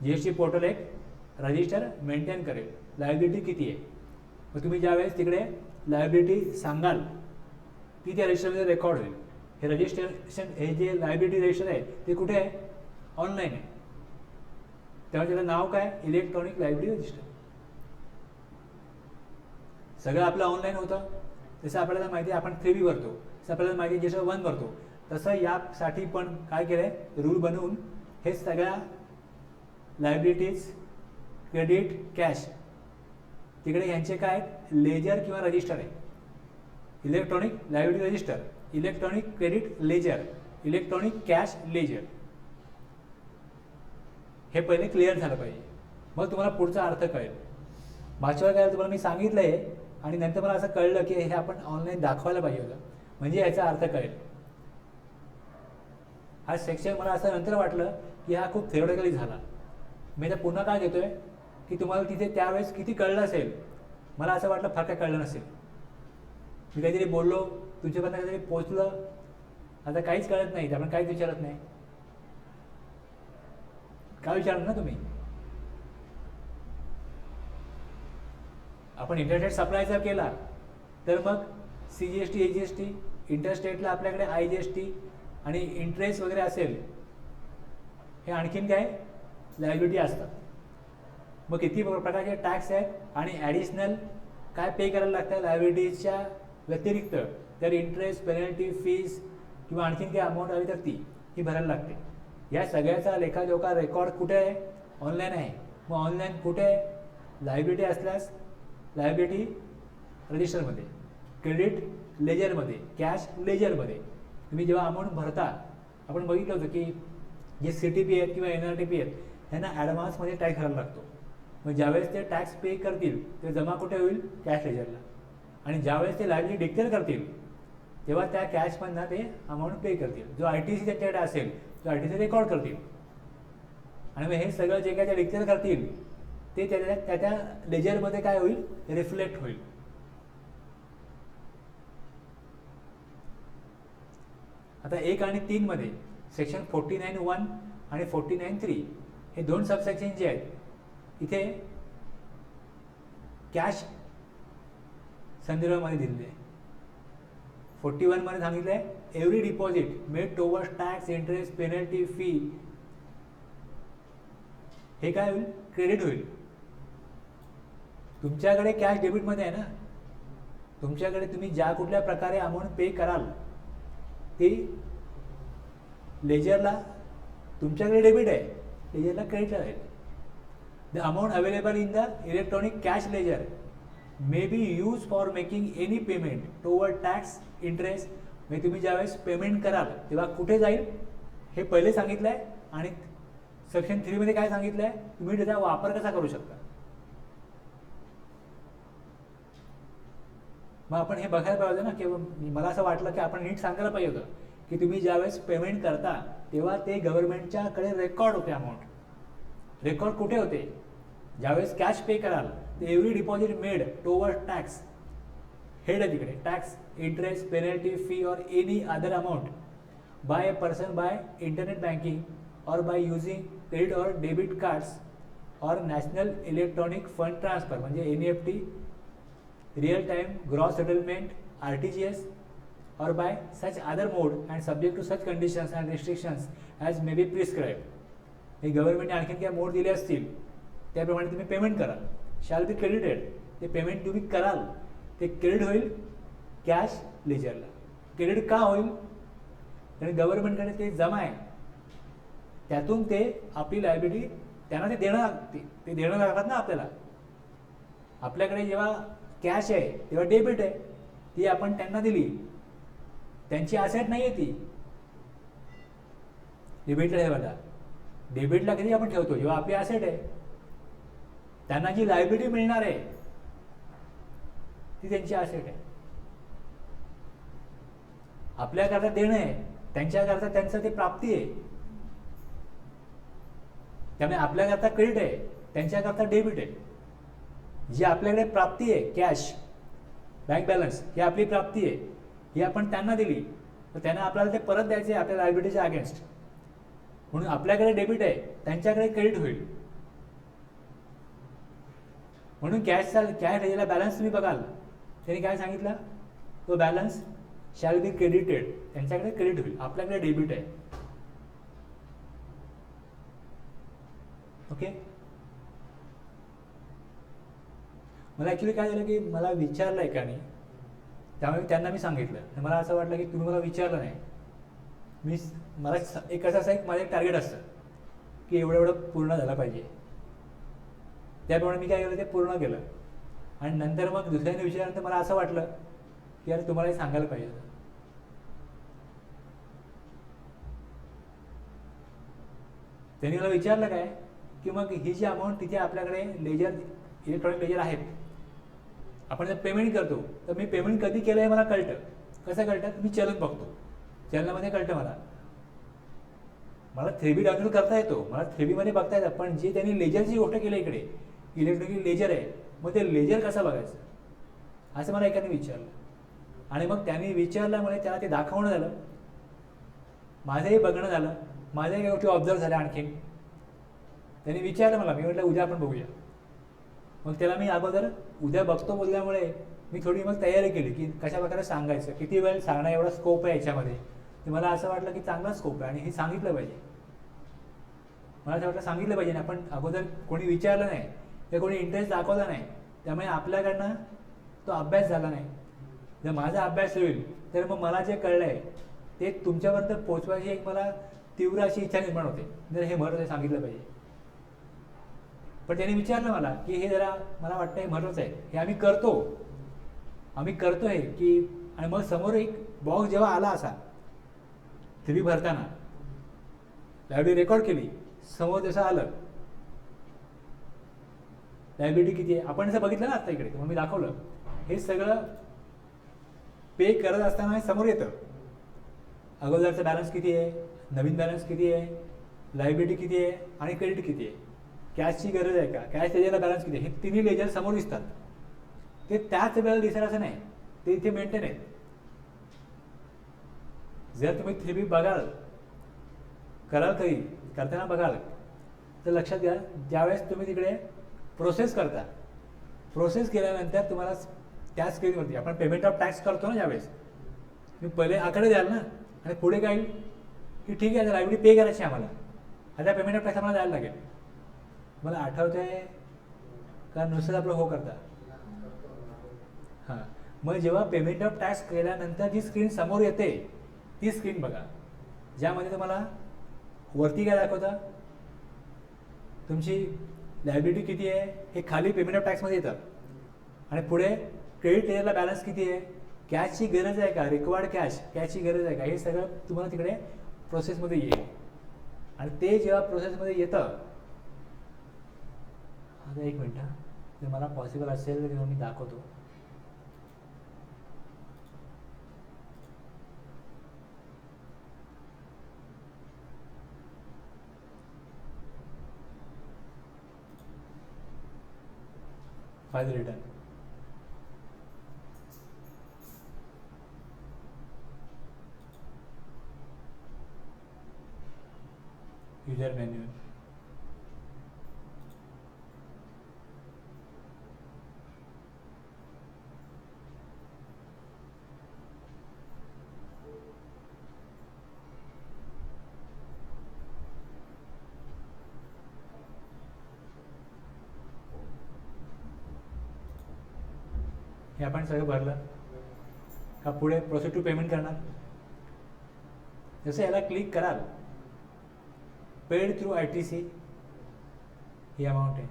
GST पोर्टल एक रजिस्टर मेंटेन करेल लायबिलिटी किती आहे. मग तुम्ही ज्यावेळेस तिकडे लायबिलिटी सांगाल ती त्या रजिस्टरमध्ये रेकॉर्ड होईल. हे रजिस्ट्रेशन, हे जे लायबिलिटी रजिस्टर आहे ते कुठे आहे? ऑनलाईन आहे. तेव्हा त्याचं नाव काय? Electronic liability register. सगळं आपलं ऑनलाईन होतं. जसं आपल्याला माहिती आहे आपण 3B भरतो, जसं आपल्याला माहिती आहे GST 1 भरतो, तसं यासाठी पण काय केलं आहे? रूल बनवून हे सगळ्या लायबिलिटीज, क्रेडिट, कॅश तिकडे यांचे काय लेजर किंवा रजिस्टर आहे. Electronic liability register, electronic credit ledger, electronic cash ledger. हे पहिले क्लिअर झालं पाहिजे, मग तुम्हाला पुढचा अर्थ कळेल. मागच्या वेळेला तुम्हाला मी सांगितलं आहे आणि नंतर मला असं कळलं की हे आपण ऑनलाईन दाखवायला पाहिजे होतं, म्हणजे याचा अर्थ कळेल. हा सेक्शन मला असं नंतर वाटलं की हा खूप थेरोटिकली झाला. मी तर पुन्हा काय घेतोय की तुम्हाला तिथे त्यावेळेस किती कळलं असेल. मला असं वाटलं फार काय कळलं नसेल. मी काहीतरी बोललो, तुमच्यापर्यंत काहीतरी पोचलं, आता काहीच कळत नाही, आपण काहीच विचारत नाही. काय विचारलं ना तुम्ही? आपण इंटरनेट सप्लाय जर केला तर मग CGST, AGST, इंटरस्टेटला आपल्याकडे IGST आणि इंटरेस्ट वगैरे असेल. हे आणखीन काय लायबिलिटी असतात. मग किती प्रकारचे टॅक्स आहेत आणि ॲडिशनल काय पे करायला लागतं लायबिलिटीजच्या व्यतिरिक्त. तर इंटरेस्ट, पेनल्टी, फीज किंवा आणखीन काही अमाऊंट आली तर ती ही भरायला लागते. या सगळ्याचा लेखाजोखा रेकॉर्ड कुठे आहे? ऑनलाईन आहे. मग ऑनलाईन कुठे आहे? लायबिलिटी असल्यास लायबिलिटी रजिस्टरमध्ये, क्रेडिट लेजरमध्ये, कॅश लेजरमध्ये. तुम्ही जेव्हा अमाऊंट भरता, आपण बघितलं होतं की जे CTP आहेत किंवा NRTP आहेत त्यांना ॲडव्हान्समध्ये टॅक्स भरायला लागतो. मग ज्यावेळेस ते टॅक्स पे करतील ते जमा कुठे होईल? कॅश लेजरला. आणि ज्यावेळेस ते लायबिलिटी डिक्लेअर करतील तेव्हा त्या कॅशमधनं ते अमाऊंट पे करतील. जो ITC त्याच्याकडे असेल तो ITC रेकॉर्ड करतील. आणि मग हे सगळं जे काय ते डिक्लेअर करतील ते त्या लेजरमध्ये काय होईल? रिफ्लेक्ट होईल. आता 1 आणि 3 मध्ये सेक्शन 49(1) आणि 49(3) हे दोन सबसेक्शन जे आहेत इथे कॅश संदर्भामध्ये दिलेले आहे. 41 मध्ये सांगितलं आहे every deposit made towards tax, interest, penalty, fee हे काय होईल? क्रेडिट होईल. तुमच्याकडे कॅश डेबिटमध्ये आहे ना, तुमच्याकडे तुम्ही ज्या कुठल्या प्रकारे अमाऊंट पे कराल ती लेजरला तुमच्याकडे डेबिट आहे, लेजरला क्रेडिट आहे. The amount available in the electronic cash ledger may be use for making any payment toward tax, interest. म्हणजे तुम्ही ज्यावेळेस पेमेंट कराल तेव्हा कुठे जाईल हे पहिले सांगितलं आहे. आणि सेक्शन 3 मध्ये काय सांगितलं आहे? तुम्ही त्याचा वापर कसा करू शकता. मग आपण हे बघायला पाहिजे ना, की मला असं वाटलं की आपण नीट सांगायला पाहिजे होतं की तुम्ही ज्यावेळेस पेमेंट करता तेव्हा ते गव्हर्नमेंटच्याकडे रेकॉर्ड होते. अमाऊंट रेकॉर्ड कुठे होते? ज्यावेळेस कॅश पे कराल तर every deposit made toward tax head आहे तिकडे, टॅक्स, इंटरेस्ट, पेनल्टी, फी और any other amount by a person by internet banking और बाय यूजिंग क्रेडिट और डेबिट कार्ड्स और नॅशनल इलेक्ट्रॉनिक फंड ट्रान्सफर म्हणजे NEFT, real time gross settlement, RTGS or by such other mode and subject to such conditions and restrictions as may be prescribed. हे गव्हर्नमेंटने आणखीन काय मोड दिले असतील त्याप्रमाणे तुम्ही पेमेंट कराल. Shall be credited. ते पेमेंट तुम्ही कराल ते क्रेडिट होईल कॅश लेजरला. क्रेडिट का होईल? कारण गव्हर्नमेंटकडे ते जमा आहे त्यातून ते आपली लायबिलिटी त्यांना ते देणं लागतात ना आपल्याला. आपल्याकडे जेव्हा कॅश आहे तेव्हा डेबिट आहे, ती आपण त्यांना दिली, त्यांची ॲसेट नाही आहे ती. डेबिटला ठेवायला, डेबिटला कधी आपण ठेवतो जेव्हा आपली ॲसेट आहे. त्यांना जी लायबिलिटी मिळणार आहे ती त्यांची ॲसेट आहे. आपल्याकरता देणं आहे, त्यांच्याकरता त्यांचं ते प्राप्ती आहे. त्यामुळे आपल्याकरता क्रेडिट आहे, त्यांच्याकरता डेबिट आहे. जी आपल्याकडे प्राप्ती आहे, कॅश, बँक बॅलन्स, ही आपली प्राप्ती आहे, ही आपण त्यांना दिली, तर त्यांना आपल्याला ते परत द्यायचे आहे आपल्या लायबिलिटीच्या अगेन्स्ट. म्हणून आपल्याकडे डेबिट आहे, त्यांच्याकडे क्रेडिट होईल. म्हणून कॅश दिलेला बॅलन्स तुम्ही बघाल, त्यांनी काय सांगितलं, तो बॅलन्स शॅल बी क्रेडिटेड, त्यांच्याकडे क्रेडिट होईल, आपल्याकडे डेबिट आहे. ओके. मला ॲक्च्युली काय झालं की मला विचारलं आहे का नाही, त्यामुळे त्यांना मी सांगितलं. मला असं वाटलं की तुम्ही मला विचारलं नाही. मला एक असं माझं एक टार्गेट असतं की एवढं पूर्ण झालं पाहिजे. त्याप्रमाणे मी काय केलं, ते पूर्ण केलं. आणि नंतर मग दुसऱ्याने विचारल्यानंतर मला असं वाटलं की यार तुम्हाला हे सांगायला पाहिजे. त्यांनी मला विचारलं काय की मग ही जी अमाऊंट तिथे आपल्याकडे इलेक्ट्रॉनिक लेजर आहेत, आपण जर पेमेंट करतो तर मी पेमेंट कधी केलं आहे मला कळतं. कसं कळतं, मी चलन बघतो, चलनामध्ये कळतं मला 3B डाउनलोड करता येतो, मला 3B मध्ये बघता येतं. पण जे त्यांनी लेजरची गोष्ट केली इकडे, इलेक्ट्रॉनिक लेजर आहे, मग ते लेजर कसं बघायचं असं मला एकाने विचारलं. आणि मग त्यांनी विचारल्यामुळे त्याला ते दाखवणं झालं, माझंही बघणं झालं, माझ्याही काही गोष्टी ऑब्झर्व झाल्या. आणखीन त्यांनी विचारलं मला, मी म्हटलं उद्या आपण बघूया. मग त्याला मी अगोदर उद्या बघतो बोलल्यामुळे मी थोडी मग तयारी केली की कशा प्रकारे सांगायचं, किती वेळ सांगणं, एवढा स्कोप आहे याच्यामध्ये. ते मला असं वाटलं की चांगला स्कोप आहे आणि हे सांगितलं पाहिजे. मला असं वाटलं सांगितलं पाहिजे. आपण अगोदर कोणी विचारलं नाही, ते कोणी इंटरेस्ट दाखवला नाही, त्यामुळे आपल्याकडनं तो अभ्यास झाला नाही. जर माझा अभ्यास होईल तर मग मला जे कळलं आहे ते तुमच्यापर्यंत पोचवायची एक मला तीव्र अशी इच्छा निर्माण होते. जर हे महत्त्वाचं सांगितलं पाहिजे. पण त्यांनी विचारलं मला की हे जरा मला वाटतं हे महत्त्वाचं आहे, हे आम्ही करतो हे की. आणि मग समोर एक बॉक्स जेव्हा आला असा 3B भरताना, लायबिलिटी रेकॉर्ड केली, समोर जसं आलं लायबिलिटी किती आहे आपण जसं बघितलं ना आत्ता इकडे, मग मी दाखवलं. हे सगळं पे करत असताना समोर येतं. अगोदरचा बॅलन्स किती आहे, नवीन बॅलन्स किती आहे, लायबिलिटी किती आहे आणि क्रेडिट किती आहे, कॅशची गरज आहे का, कॅश त्याच्याला बॅलन्स किती आहे, हे तिन्ही लेजर समोर दिसतात. ते त्याच वेळेला दिसेल असं नाही, ते इथे मेंटेन आहेत. जर तुम्ही 3B कराल कधी करताना बघाल तर लक्षात घ्या, ज्यावेळेस तुम्ही तिकडे प्रोसेस करता, प्रोसेस केल्यानंतर तुम्हाला त्या स्क्रीनवरती आपण पेमेंट ऑफ टॅक्स करतो ना, ज्यावेळेस तुम्ही पहिले आकडे द्याल ना, आणि पुढे काय की ठीक आहे लायबिलिटी पे करायची आम्हाला, आता पेमेंट ऑफ टॅक्स आम्हाला द्यायला लागेल. मला आठवतं आहे का नुसतं आपलं हो करता. हां, मग जेव्हा पेमेंट ऑफ टॅक्स केल्यानंतर जी स्क्रीन समोर येते ती स्क्रीन बघा, ज्यामध्ये तुम्हाला वरती काय दाखवतं, तुमची लायबिलिटी किती आहे हे खाली पेमेंट ऑफ टॅक्समध्ये येतं, आणि पुढे क्रेडिट लेजरला बॅलन्स किती आहे, कॅशची गरज आहे का, रिक्वायर्ड कॅशची गरज आहे का, हे सगळं तुम्हाला तिकडे प्रोसेसमध्ये येईल. आणि ते जेव्हा प्रोसेसमध्ये येतं, आता एक मिनटं, जर मला पॉसिबल असेल तर मी दाखवतो. फाईल रिटर्न, युजर मॅन्युअल, हे आपण सगळं भरलं का पुढे प्रोसेस टू पेमेंट करणार. जसं याला क्लिक कराल पेड थ्रू ITC ही अमाऊंट आहे.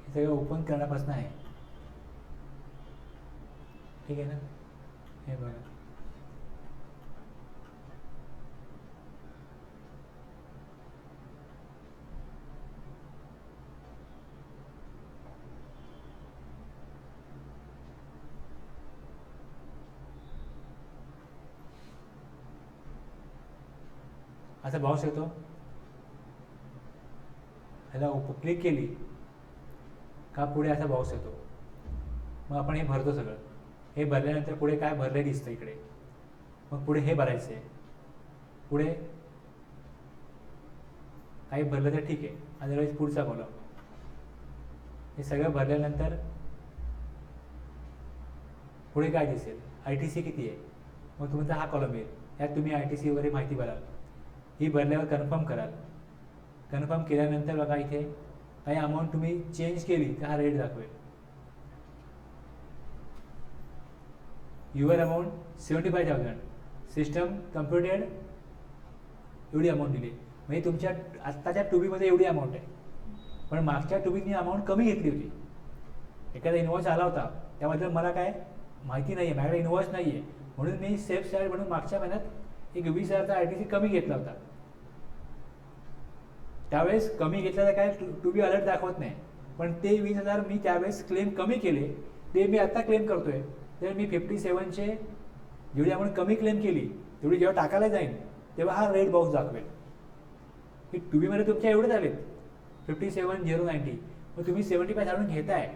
हे सगळं ओपन करण्यापासून आहे. ठीक आहे ना. हे बघा, असा बॉक्स येतो. ह्याला क्लिक केली का पुढे असा बॉक्स येतो. मग आपण हे भरतो सगळं. हे भरल्यानंतर पुढे काय भरले दिसतं इकडे. मग पुढे हे भरायचं आहे. पुढे काही भरलं तर ठीक आहे, अदरवाईज पुढचा कॉलम. हे सगळं भरल्यानंतर पुढे काय दिसेल, ITC किती आहे. मग तुमचा हा कॉलम येईल. यात तुम्ही ITC वगैरे माहिती भराल. ही भरल्यावर कन्फर्म कराल. कन्फर्म केल्यानंतर बघा इथे काही अमाऊंट तुम्ही चेंज केली तर हा रेट दाखवेल. युअर अमाऊंट 75,000, सिस्टम कम्प्युटेड एवढी अमाऊंट दिली. म्हणजे तुमच्या आत्ताच्या टूबीमध्ये एवढी अमाऊंट आहे, पण मागच्या टूबीतनी अमाऊंट कमी घेतली होती. एखादा इनवॉइस आला होता, त्याबद्दल मला काय माहिती नाही आहे, माझ्याकडे इनवॉइस नाही आहे, म्हणून मी सेफ साईड म्हणून मागच्या महिन्यात एक 20,000चा ITC कमी घेतला होता. त्यावेळेस कमी घेतला तर काय टूबी अलर्ट दाखवत नाही, पण ते 20,000 मी त्यावेळेस क्लेम कमी केले, ते मी आत्ता क्लेम करतोय. तर मी 57चे जेवढी अमाऊंट कमी क्लेम केली तेवढी जेव्हा टाकायला जाईन तेव्हा हा रेड बॉक्स दाखवेल की टूबीमध्ये तुमच्या एवढे झालेत 57,090. मग तुम्ही 75 काढून घेताय,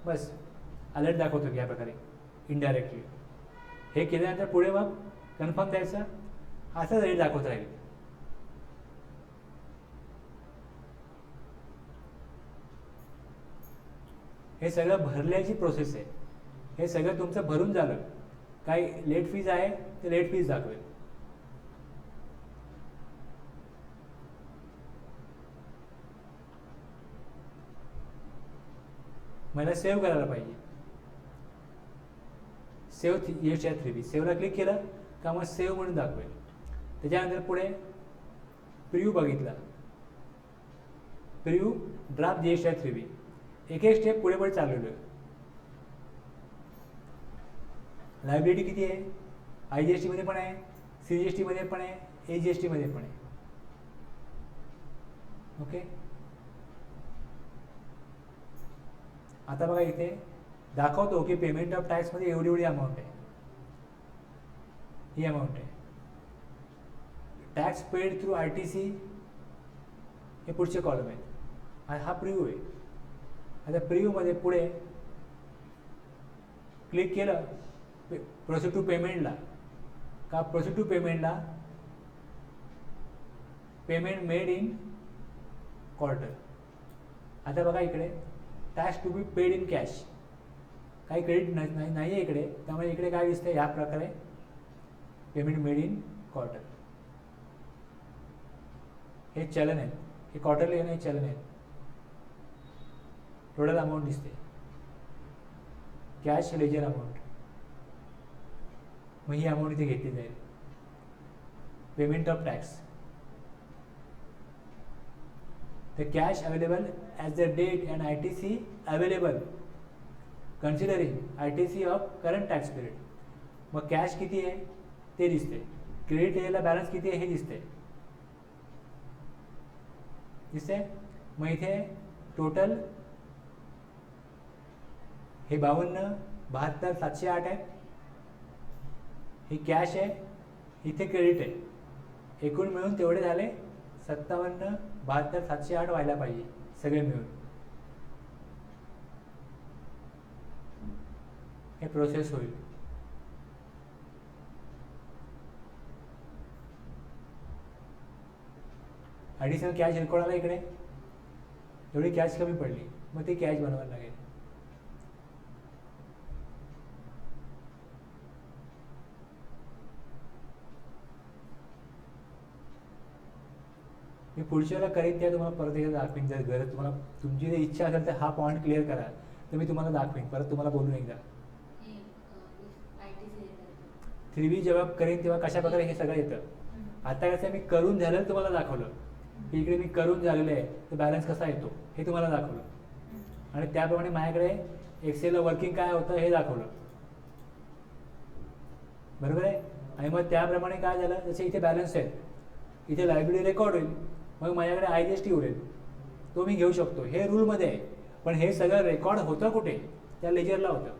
बस अलर्ट दाखवतो या प्रकारे इनडायरेक्टली. हे केल्यानंतर पुढे मग कन्फर्म द्यायचं, असंच रेट दाखवत राहील. हे सगळं भरल्याची प्रोसेस आहे. हे सगळं तुमचं भरून झालं, काही लेट फीज आहे ते लेट फीज दाखवेल. मला सेव्ह करायला पाहिजे. सेव्ह GSTR3B, सेव्हला क्लिक केलं का मग सेव्ह म्हणून दाखवेल. त्याच्यानंतर पुढे प्रिव्ह्यू बघितला, प्रिव्ह्यू ड्राफ्ट GSTR3B, एक एक स्टेप पुढे पुढे चाललेलो आहे. लायबिलिटी किती आहे, IGST मध्ये पण आहे, CGST मध्ये पण आहे, AGST मध्ये पण आहे. ओके. आता बघा इथे दाखवतो की पेमेंट ऑफ टॅक्स मध्ये एवढी एवढी अमाऊंट आहे, ही अमाऊंट आहे. टॅक्स पेड थ्रू ITC हे पुढचे कॉलम आहेत आणि हा प्रिव्ह्यू आहे. आता प्रिव्ह्यूमध्ये पुढे क्लिक केलं प्रोसीड टू पेमेंटला का, प्रोसीड टू पेमेंटला पेमेंट मेड इन क्वार्टर. आता बघा इकडे tax to be paid in cash, काही क्रेडिट नाही आहे इकडे, त्यामुळे इकडे काय दिसतंय ह्या प्रकारे पेमेंट मेड इन क्वार्टर. हे चलन आहेत, हे क्वार्टरली हे चलन आहेत. टोटल अमाऊंट दिसते, कॅश लेजर अमाऊंट. मग ही अमाऊंट इथे घेतली जाईल. Payment of tax, the cash available as the date and ITC available considering ITC of current tax period. मग कॅश किती आहे ते दिसते, क्रेडिट एरियाला बॅलन्स किती आहे हे दिसते. मग इथे टोटल हे 52, 72, 708 आहे. ही कॅश आहे, इथे क्रेडिट आहे. एकूण मिळून तेवढे झाले 57, 72, 708 व्हायला पाहिजे सगळे मिळून. हे प्रोसेस होईल. ॲडिशनल कॅश रेकॉर्ड आला इकडे, एवढी कॅश कमी पडली, मग ती कॅश बनवायला लागेल. मी पुढच्या वेळेला करीन त्या तुम्हाला परत एकदा दाखवीन. जर गरज तुम्हाला तुमची जर इच्छा असेल तर हा पॉईंट क्लिअर करा. तर मी तुम्हाला दाखवेन, परत तुम्हाला बोलून एकदा. 3B जेव्हा करेन तेव्हा कशा प्रकारे हे सगळं येतं. आता कसं मी करून झालं तुम्हाला दाखवलं की इकडे मी करून झालेलं आहे तर बॅलन्स कसा येतो हे तुम्हाला दाखवलं, आणि त्याप्रमाणे माझ्याकडे एक्सेलला वर्किंग काय होतं हे दाखवलं, बरोबर आहे. आणि मग त्याप्रमाणे काय झालं, जसे इथे बॅलन्स आहे, इथे लायब्ररी रेकॉर्ड होईल, मग माझ्याकडे IGST उरेल, तो मी घेऊ शकतो, हे रूलमध्ये आहे. पण हे सगळं रेकॉर्ड होतं कुठे, त्या लेजरला होतं.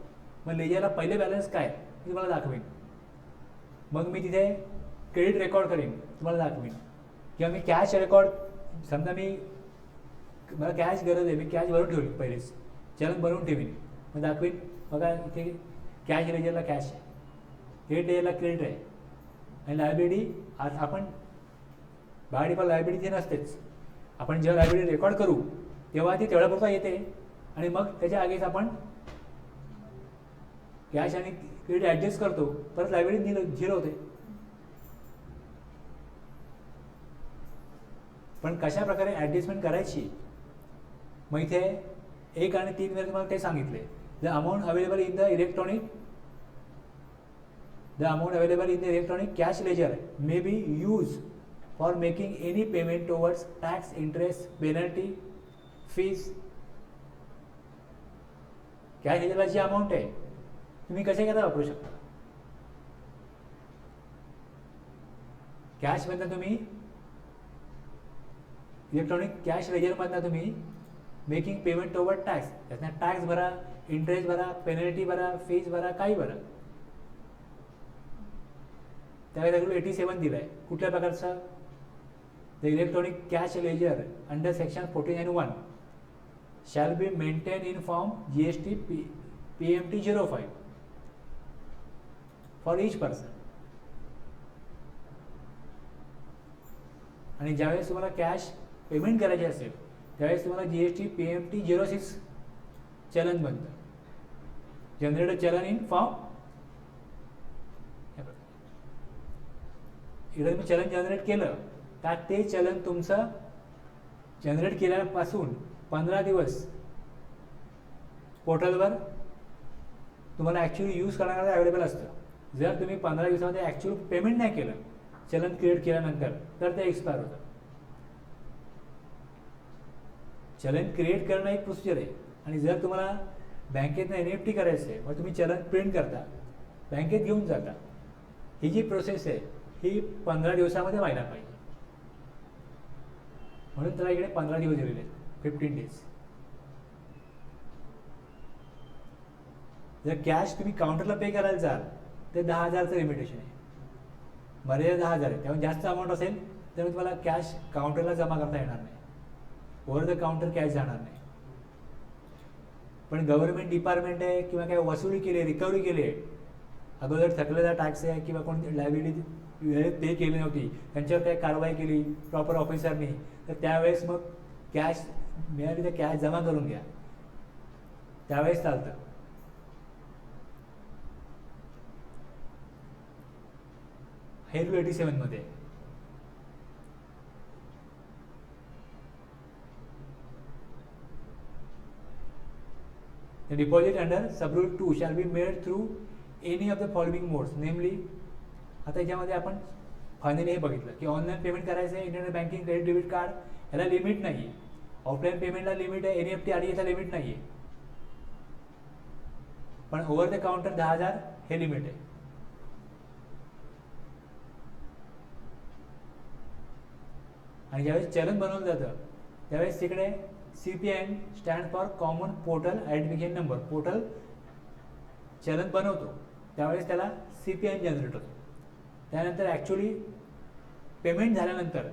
मग लेजरला पहिले बॅलन्स काय मी तुम्हाला दाखवेन, मग मी तिथे क्रेडिट रेकॉर्ड करेन तुम्हाला दाखवेन, किंवा मी कॅश रेकॉर्ड, समजा मला कॅश गरज आहे, मी कॅश भरून ठेवली पहिलेच, चलन भरून ठेवीन, मग दाखवीन बघा इथे कॅश लेजरला कॅश आहे, क्रेडिट लेजरला क्रेडिट आहे, आणि लायबिलिटी आज आपण बाय डिफॉल्ट लायबिलिटी ती नसतेच. आपण जेव्हा लायबिलिटी रेकॉर्ड करू तेव्हा ती तेवढ्यापुरता येते, आणि मग त्याच्या आगीच आपण कॅश आणि क्रेडिट ॲडजस्ट करतो, परत लायबिलिटी झिरो होते. पण कशा प्रकारे ॲडजस्टमेंट करायची, मग इथे 1 आणि 3 मध्ये तुम्हाला ते सांगितले. The amount available in the electronic cash ledger may be use for making any payment towards tax, interest, penalty, fees. Cash लेजरला जी अमाऊंट आहे तुम्ही कशा करता वापरू शकता. कॅशमधनं तुम्ही इलेक्ट्रॉनिक कॅश लेजरमधनं तुम्ही मेकिंग पेमेंट ओव्हर टॅक्स, त्यातनं टॅक्स भरा, इंटरेस्ट भरा, पेनल्टी भरा, फीज भरा, काही भरा. त्यावेळेस रूल 87 दिला आहे कुठल्या प्रकारचा, the electronic cash ledger under section 14(1) shall be maintain in form GST PMT 05 for each person. आणि ज्यावेळेस तुम्हाला कॅश पेमेंट करायचे असेल त्यावेळेस तुम्हाला GST PMT 06 चलन बनतं, जनरेट चलन इन फॉर्म. इकडे तुम्ही चलन जनरेट केलं तर ते चलन तुमचं जनरेट केल्यापासून 15 दिवस पोर्टलवर तुम्हाला ॲक्च्युली यूज करण्याकरता अवेलेबल असतं. जर तुम्ही 15 दिवसामध्ये ॲक्च्युअल पेमेंट नाही केलं चलन क्रिएट केल्यानंतर तर ते एक्सपायर होतं. चलन क्रिएट करणं एक प्रोसिजर आहे, आणि जर तुम्हाला बँकेतनं NFT करायचं आहे मग तुम्ही चलन प्रिंट करता, बँकेत घेऊन जाता, ही जी प्रोसेस आहे ही 15 दिवसामध्ये व्हायला पाहिजे. म्हणून त्याला इकडे 15 दिवस दिलेले आहेत, 15 डेज. जर कॅश तुम्ही काउंटरला पे करायला जाल तर 10,000चं लिमिटेशन आहे, मर्यादा 10,000 आहे. त्यामुळे जास्त अमाऊंट असेल तर तुम्हाला कॅश काउंटरला जमा करता येणार नाही, ओव्हर द काउंटर कॅश जाणार नाही. पण गव्हर्नमेंट डिपार्टमेंट आहे किंवा काय वसुली केली, रिकव्हरी केली आहे, अगोदर थकलेला टॅक्स आहे किंवा कोणती लायबिलिटी वेळेत पे केली नव्हती त्यांच्यावर काही कारवाई केली प्रॉपर ऑफिसरनी, तर त्यावेळेस मग कॅश मिळाली तर कॅश जमा करून घ्या, त्यावेळेस चालतं. हे रूल 87 मध्ये. The deposit under subrule 2 shall be made through any of the following modes, namely. आता याच्यामध्ये आपण फायनली हे बघितलं की ऑनलाईन पेमेंट करायचं आहे, internet banking, credit debit card, याला लिमिट नाही आहे. ऑफलाईन पेमेंटला लिमिट आहे, NEFT RTGSला लिमिट नाही आहे, पण ओव्हर द काउंटर 10,000 हे लिमिट आहे. आणि ज्यावेळेस चलन बनवलं जातं त्यावेळेस तिकडे CPN stand for common portal identification number. Portal चलन बनवतो त्यावेळेस त्याला CPN जनरेट होतो, त्यानंतर ॲक्च्युली पेमेंट झाल्यानंतर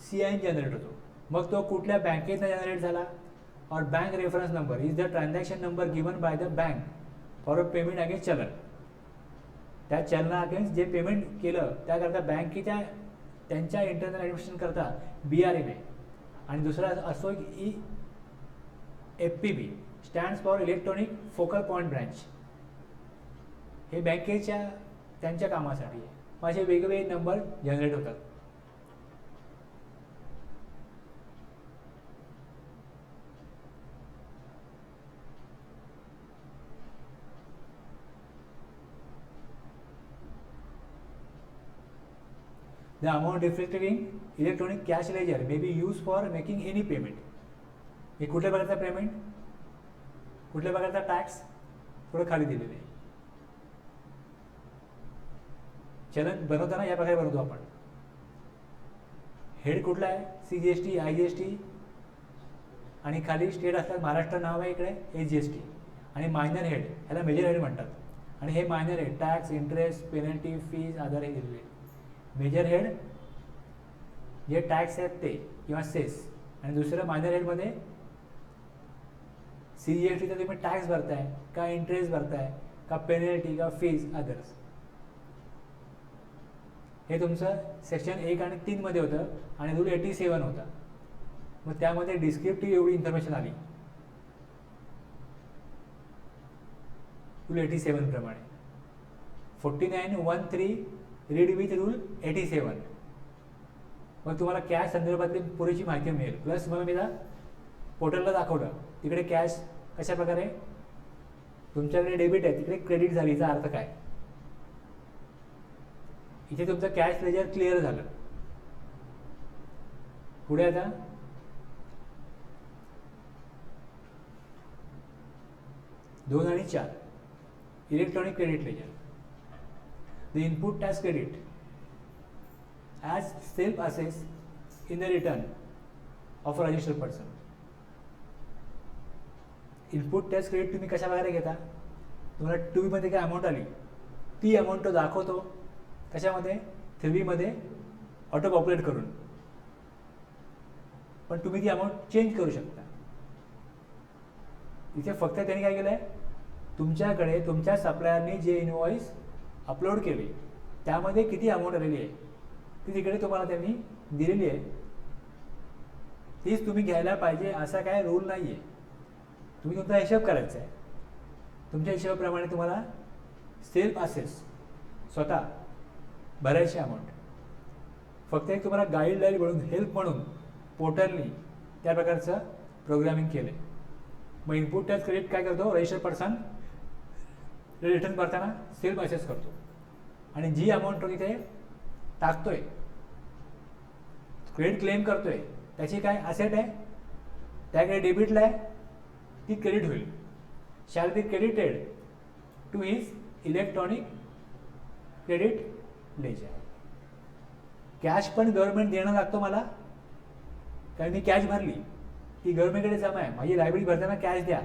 CIN जनरेट होतो. मग तो कुठल्या बँकेतनं जनरेट झाला, और bank reference number is the transaction number given by the bank for a payment against चलन. त्या चलना अगेन्स्ट जे पेमेंट केलं त्याकरता बँकेच्या त्यांच्या इंटरनल ॲडमिनिस्ट्रेशन करता BRM आहे. आणि दुसरा असतो FPB stands for electronic focal point branch. हे बँकेच्या त्यांच्या कामासाठी आहे. माझे वेगवेगळे नंबर जनरेट होतात. The amount reflected in electronic cash ledger may be use for making any payment. हे कुठल्या प्रकारचा पेमेंट, कुठल्या प्रकारचा टॅक्स, थोडं खाली दिलेलं आहे. चलन बनवताना या प्रकारे बनवतो आपण. हेड कुठला आहे, CGST, IGST, आणि खाली स्टेट असतात, महाराष्ट्र नाव आहे इकडे, HGST. आणि मायनर हेड, ह्याला मेजर हेड म्हणतात. आणि हे minor head tax, interest, penalty, fees, आधार हे दिलेले. मेजर हेड जे टॅक्स आहेत ते किंवा सेस, आणि दुसरं मायनर हेडमध्ये CGSTचा तुम्ही टॅक्स भरताय का, इंटरेस्ट भरताय का, पेनल्टी का, फीज, अदर्स. हे तुमचं सेक्शन 1 आणि 3 मध्ये होतं आणि रूल 87 होता. मग त्यामध्ये डिस्क्रिप्टिव्ह एवढी इन्फॉर्मेशन आली रूल 87 प्रमाणे. 49(1)(3) रीड विथ रूल 87. मग तुम्हाला कॅश संदर्भातली पुरेशी माहिती मिळेल. प्लस मग मी पोर्टलला दाखवलं, तिकडे कॅश कशा प्रकारे, तुमच्याकडे डेबिट आहे तिकडे क्रेडिट झाली, याचा अर्थ काय. इथे तुमचं कॅश लेजर क्लिअर झालं. पुढे आता 2 आणि 4 electronic credit ledger. The input tax credit as self assess in the return of a registered person. Input tax credit तुम्ही कशा प्रकारे घेता, तुम्हाला 2B मध्ये काय अमाऊंट आली ती अमाऊंट तो दाखवतो कशामध्ये, 3B मध्ये ऑटो पॉप्युलेट करून. पण तुम्ही ती अमाऊंट चेंज करू शकता. इथे फक्त त्यांनी काय केलं आहे, तुमच्याकडे तुमच्या सप्लायरनी जे इनवॉइस अपलोड केले त्यामध्ये किती अमाऊंट आलेली आहे ती तिकडे तुम्हाला त्यांनी दिलेली आहे. तीच तुम्ही घ्यायला पाहिजे असा काय रूल नाही आहे. तुम्ही तुमचा हिशोब करायचा आहे. तुमच्या हिशोबाप्रमाणे तुम्हाला सेल्फ असेस स्वतः भरायची अमाऊंट. फक्त एक तुम्हाला गाईडलाईन म्हणून, हेल्प म्हणून पोर्टलनी त्या प्रकारचं प्रोग्रामिंग केलं आहे. मग इनपुट टॅक्स क्रेडिट काय करतो, रजिस्टर्ड पर्सन रिटर्न करताना सेल्फ असेस करतो आणि जी अमाऊंट तो तिथे टाकतोय, क्रेडिट क्लेम करतोय, त्याची काय असेट आहे, त्याकडे डेबिटला आहे, ती क्रेडिट होईल. Shall be credited to his electronic credit ledger. Cash पण गव्हर्नमेंट देणं लागतो मला, कारण मी कॅश भरली ती गव्हर्नमेंटकडे जमा आहे, माझी लायबिलिटी भरताना कॅश द्या.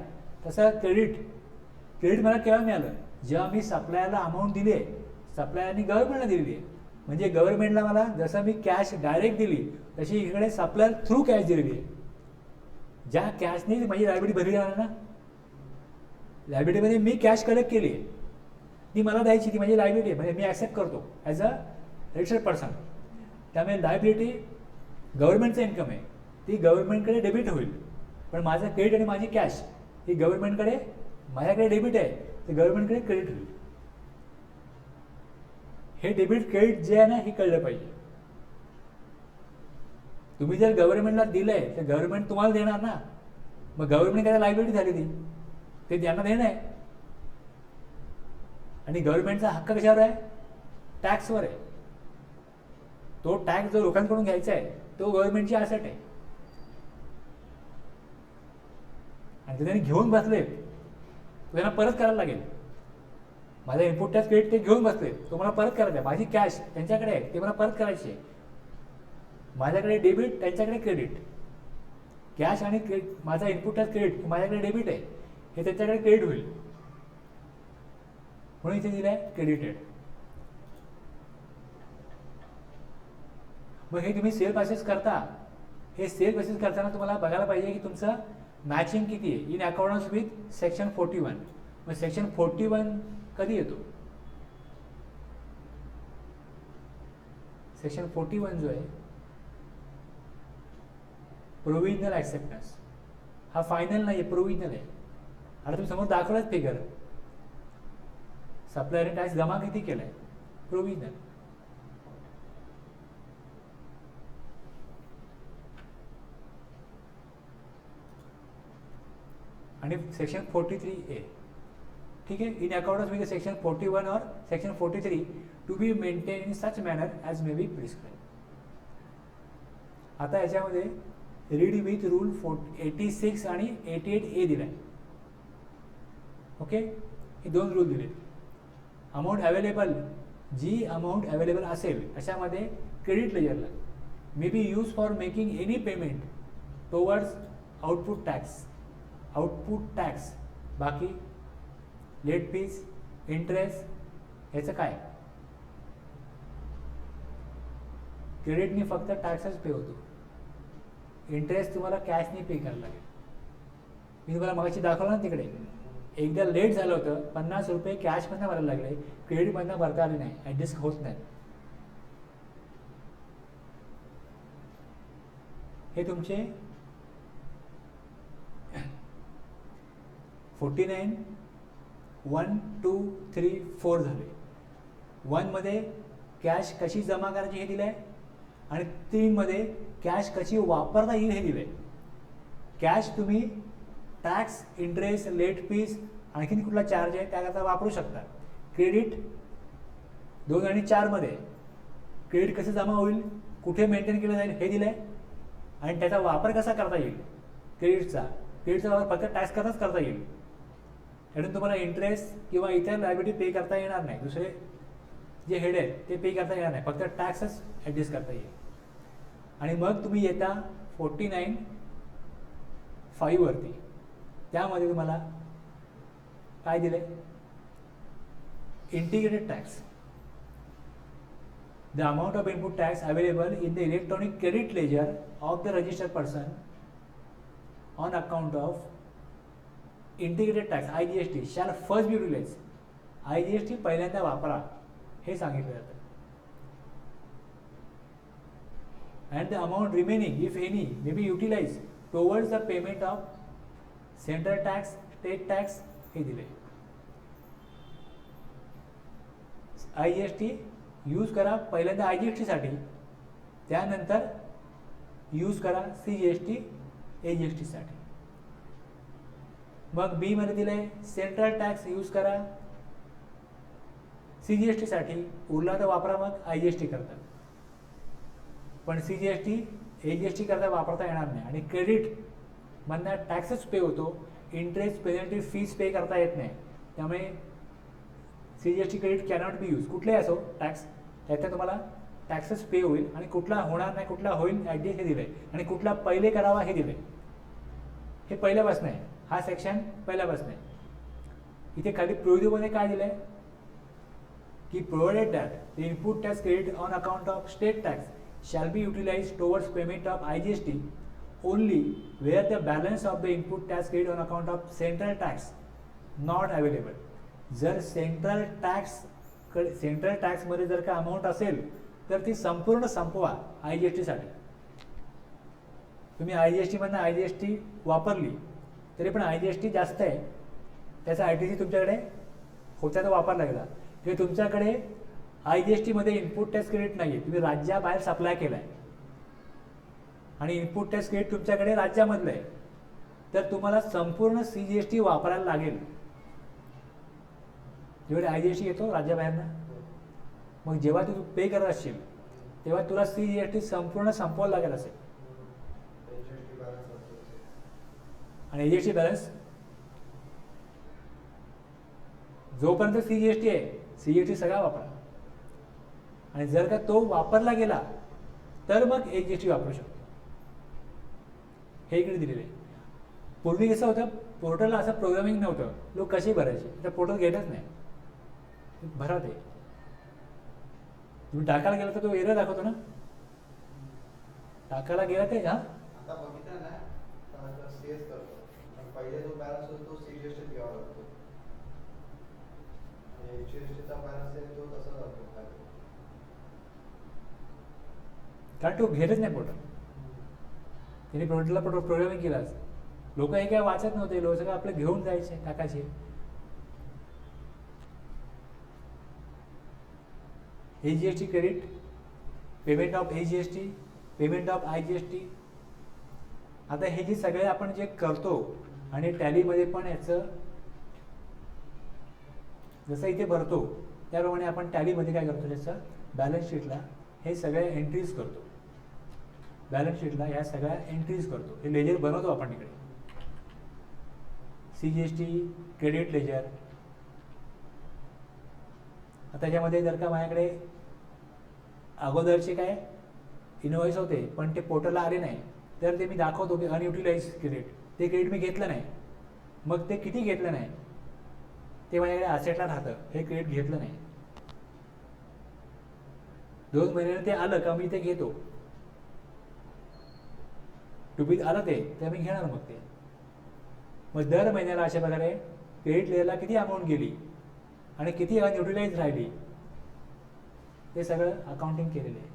तसं क्रेडिट मला केव्हा मिळालं, जेव्हा मी सप्लायरला अमाऊंट दिली आहे, सप्लायरनी गव्हर्नमेंटला दिलेली आहे. म्हणजे गव्हर्नमेंटला मला जसं मी कॅश डायरेक्ट दिली तशी इकडे सप्लायर थ्रू कॅश दिलेली आहे. ज्या कॅशने माझी लायबिलिटी भरली जाणार ना, लायबिलिटीमध्ये मी कॅश कलेक्ट केली आहे, ती मला द्यायची, ती माझी लायबिलिटी आहे, म्हणजे मी ॲक्सेप्ट करतो ॲज अ रजिस्टर्ड पर्सन. त्यामुळे लायबिलिटी गव्हर्नमेंटचं इन्कम आहे, ती गव्हर्नमेंटकडे डेबिट होईल. पण माझं क्रेडिट आणि माझी कॅश ही गव्हर्नमेंटकडे, माझ्याकडे डेबिट आहे ते गव्हर्नमेंटकडे क्रेडिट होईल. हे डेबिट क्रेडिट जे आहे ना, हे कळलं पाहिजे. तुम्ही जर गव्हर्नमेंटला दिलंय तर गव्हर्नमेंट तुम्हाला देणार ना, मग गव्हर्नमेंट काय लायबिलिटी झाली ती, ते त्यांना देणं आहे. आणि गव्हर्नमेंटचा हक्क कशावर आहे, टॅक्सवर आहे. तो टॅक्स जो लोकांकडून घ्यायचा आहे तो गव्हर्नमेंटची ॲसेट आहे. आणि ते त्यांनी घेऊन बसले, त्यांना परत करायला लागेल. माझा इनपुट टॅक्स क्रेडिट ते घेऊन बसले, तो मला परत करायचा आहे. माझी कॅश त्यांच्याकडे आहे, ते मला परत करायची आहे. माझ्याकडे डेबिट, त्यांच्याकडे क्रेडिट. कॅश आणि माझा इनपुट टॅक्स क्रेडिट, माझ्याकडे डेबिट आहे, हे त्यांच्याकडे क्रेडिट होईल. म्हणून इथे दिलं आहे क्रेडिटेड. मग हे तुम्ही सेल्फ असेस करता, हे सेल्फ असेस करताना तुम्हाला बघायला पाहिजे की तुमचं मॅचिंग किती आहे इन अकॉर्डन्स विथ सेक्शन 41. मग सेक्शन 41 कधी येतो, सेक्शन 41 जो आहे प्रोव्हिजनल ॲक्सेप्टन्स, हा फायनल नाही आहे, प्रोव्हिजनल आहे. आता तुम्ही समोर दाखवलाच फिगर, सप्लायरने टॅक्स जमा किती केलाय, प्रोव्हिजनल. आणि सेक्शन 43A, ठीक आहे, इन अकॉर्डन्स विथ सेक्शन 41 और section 43 to be maintain in such manner as may be prescribe. आता याच्यामध्ये रीड विथ रूल 86 आणि 88A दिला आहे. ओके, हे दोन रूल दिले. अमाऊंट अवेलेबल, जी अमाऊंट अवेलेबल असेल अशामध्ये क्रेडिट लेजरला may be use for making any payment towards output tax. बाकी लेट फीज, इंटरेस्ट याचं काय? क्रेडिटनी फक्त टॅक्सच पे होतो, इंटरेस्ट तुम्हाला कॅशनी पे करायला लागेल. मी तुम्हाला मगाशी दाखवलं ना तिकडे, एकदा लेट झालं होतं, 50 रुपये कॅशमधनं भरायला लागले, क्रेडिटमधनं भरता आले नाही, ॲडजस्ट होत नाही. हे तुमचे 49, 1, 2, 3, 4 झाले. 1 मध्ये कॅश कशी जमा करायची हे दिलं आहे आणि 3 मध्ये कॅश कशी वापरता येईल हे दिलं आहे. कॅश तुम्ही टॅक्स, इंटरेस्ट, लेट फीज, आणखीन कुठला चार्ज आहे त्याकरता वापरू शकता. क्रेडिट 2 आणि 4 मध्ये क्रेडिट कसं जमा होईल, कुठे मेंटेन केलं जाईल हे दिलं आहे आणि त्याचा वापर कसा करता येईल. क्रेडिटचा वापर फक्त टॅक्स करताच करता येईल, त्यातून तुम्हाला इंटरेस्ट किंवा इतर लायबिलिटी पे करता येणार नाही, दुसरे जे हेड आहेत ते पे करता येणार नाही, फक्त टॅक्सच ॲडजस्ट करता येईल. आणि मग तुम्ही येता 49(5) वरती, त्यामध्ये तुम्हाला काय दिले, integrated tax. The amount of input tax available in the electronic credit ledger of the registered person on account of integrated tax IGST shall first be utilise. IGST पहिल्यांदा वापरा हे सांगितलं जातं. and the amount remaining, if any, may be utilized towards the payment of central tax, state tax हे दिले. IGST use करा पहिल्यांदा IGST साठी, त्यानंतर यूज करा CGST, AGST साठी. मग बी मध्ये दिले सेंट्रल टॅक्स यूज करा CGST साठी, उरला तर वापरा मग IGST करता. पण CGST AGST करता वापरता येणार नाही. आणि क्रेडिट मधनं टॅक्सच पे होतो, इंटरेस्ट, पेनल्टी, फीज पे करता येत नाही, त्यामुळे CGST credit cannot be use. कुठलेही असो टॅक्स, त्यात तुम्हाला टॅक्सच पे होईल आणि कुठला होणार नाही, कुठला होईल ॲडजस्ट हे दिलं आहे. आणि कुठला पहिले करावा हे दिलं आहे, हे पहिल्यापासून आहे. हा सेक्शन पहिल्यापासून आहे. इथे खाली प्रोव्हिजनमध्ये काय दिलं आहे की provided that the input tax credit on account of state tax shall be utilized towards payment of IGST only where the balance of the input tax credit on account of central tax not available. जर central tax मध्ये जर का amount असेल तर ती संपूर्ण संपवा IGST साठी. तुम्ही IGST मधनं IGST वापरली तरी पण IGST जास्त आहे, त्याचा ITC तुमच्याकडे होता तर वापरला गेला, ते तुमच्याकडे IGST मध्ये इनपुट टॅक्स क्रेडिट नाही आहे, तुम्ही राज्याबाहेर सप्लाय केला आहे आणि इनपुट टॅक्स क्रेडिट तुमच्याकडे राज्यामधलं आहे, तर तुम्हाला संपूर्ण CGST वापरायला लागेल. जेव्हा IGST येतो राज्याबाहेरनं, मग जेव्हा तू पे करत असशील तेव्हा तुला CGST संपूर्ण संपवायला लागेल असेल. आणि AGST बॅलन्स जोपर्यंत CGST आहे CGST सगळा वापरा, आणि जर का तो वापरला गेला तर मग AGST वापरू शकतो. हे इकडे दिलेलं आहे. पूर्वी कसं होतं, पोर्टलला असं प्रोग्रामिंग नव्हतं, लोक कसे भरायचे, तर पोर्टल घेतच नाही, भरा ते. तुम्ही टाकायला गेला तर तो एरर दाखवतो ना, टाकायला गेला ते हा आता बघितलं ना, CS करतो पण पहिले जो बॅलन्स होतो तो CGST घ्यावा लागतो आणि HGSTचा बॅलन्स आहे तो तसा जातो. कारण तो घेतच नाही पोर्टल, त्यांनी पोर्टलला प्रोग्रामिंग केलाच. लोक हे काय वाचत नव्हते, लोक सगळं आपलं घेऊन जायचे, टाकायचे. AGST credit, payment of AGST, payment of IGST. आता हे जे सगळे आपण जे करतो आणि टॅलीमध्ये पण याचं जसं इथे भरतो त्याप्रमाणे आपण टॅलीमध्ये काय करतो, त्याचं बॅलन्स शीटला हे सगळे एंट्रीज करतो. बॅलन्स शीटला ह्या सगळ्या एंट्रीज करतो. हे लेजर बनवतो आपण इकडे. CGST credit ledger. आता त्याच्यामध्ये जर का माझ्याकडे अगोदरचे काय इनवॉइस होते पण ते पोर्टलला आले नाही, तर ते मी दाखवतो की अनयुटिलाइज क्रेडिट. ते क्रेडिट मी घेतलं नाही. मग ते किती घेतलं नाही ते माझ्याकडे असेटला राहतं. हे क्रेडिट घेतलं नाही, 2 महिन्याने ते आलं का मी ते घेतो. टुबीत आलं ते तर मी घेणार मग ते. मग दर महिन्याला अशा प्रकारे क्रेडिट लेअरला किती अमाऊंट गेली आणि किती अनयुटिलाइज राहिली ते सगळं अकाउंटिंग केलेलं आहे.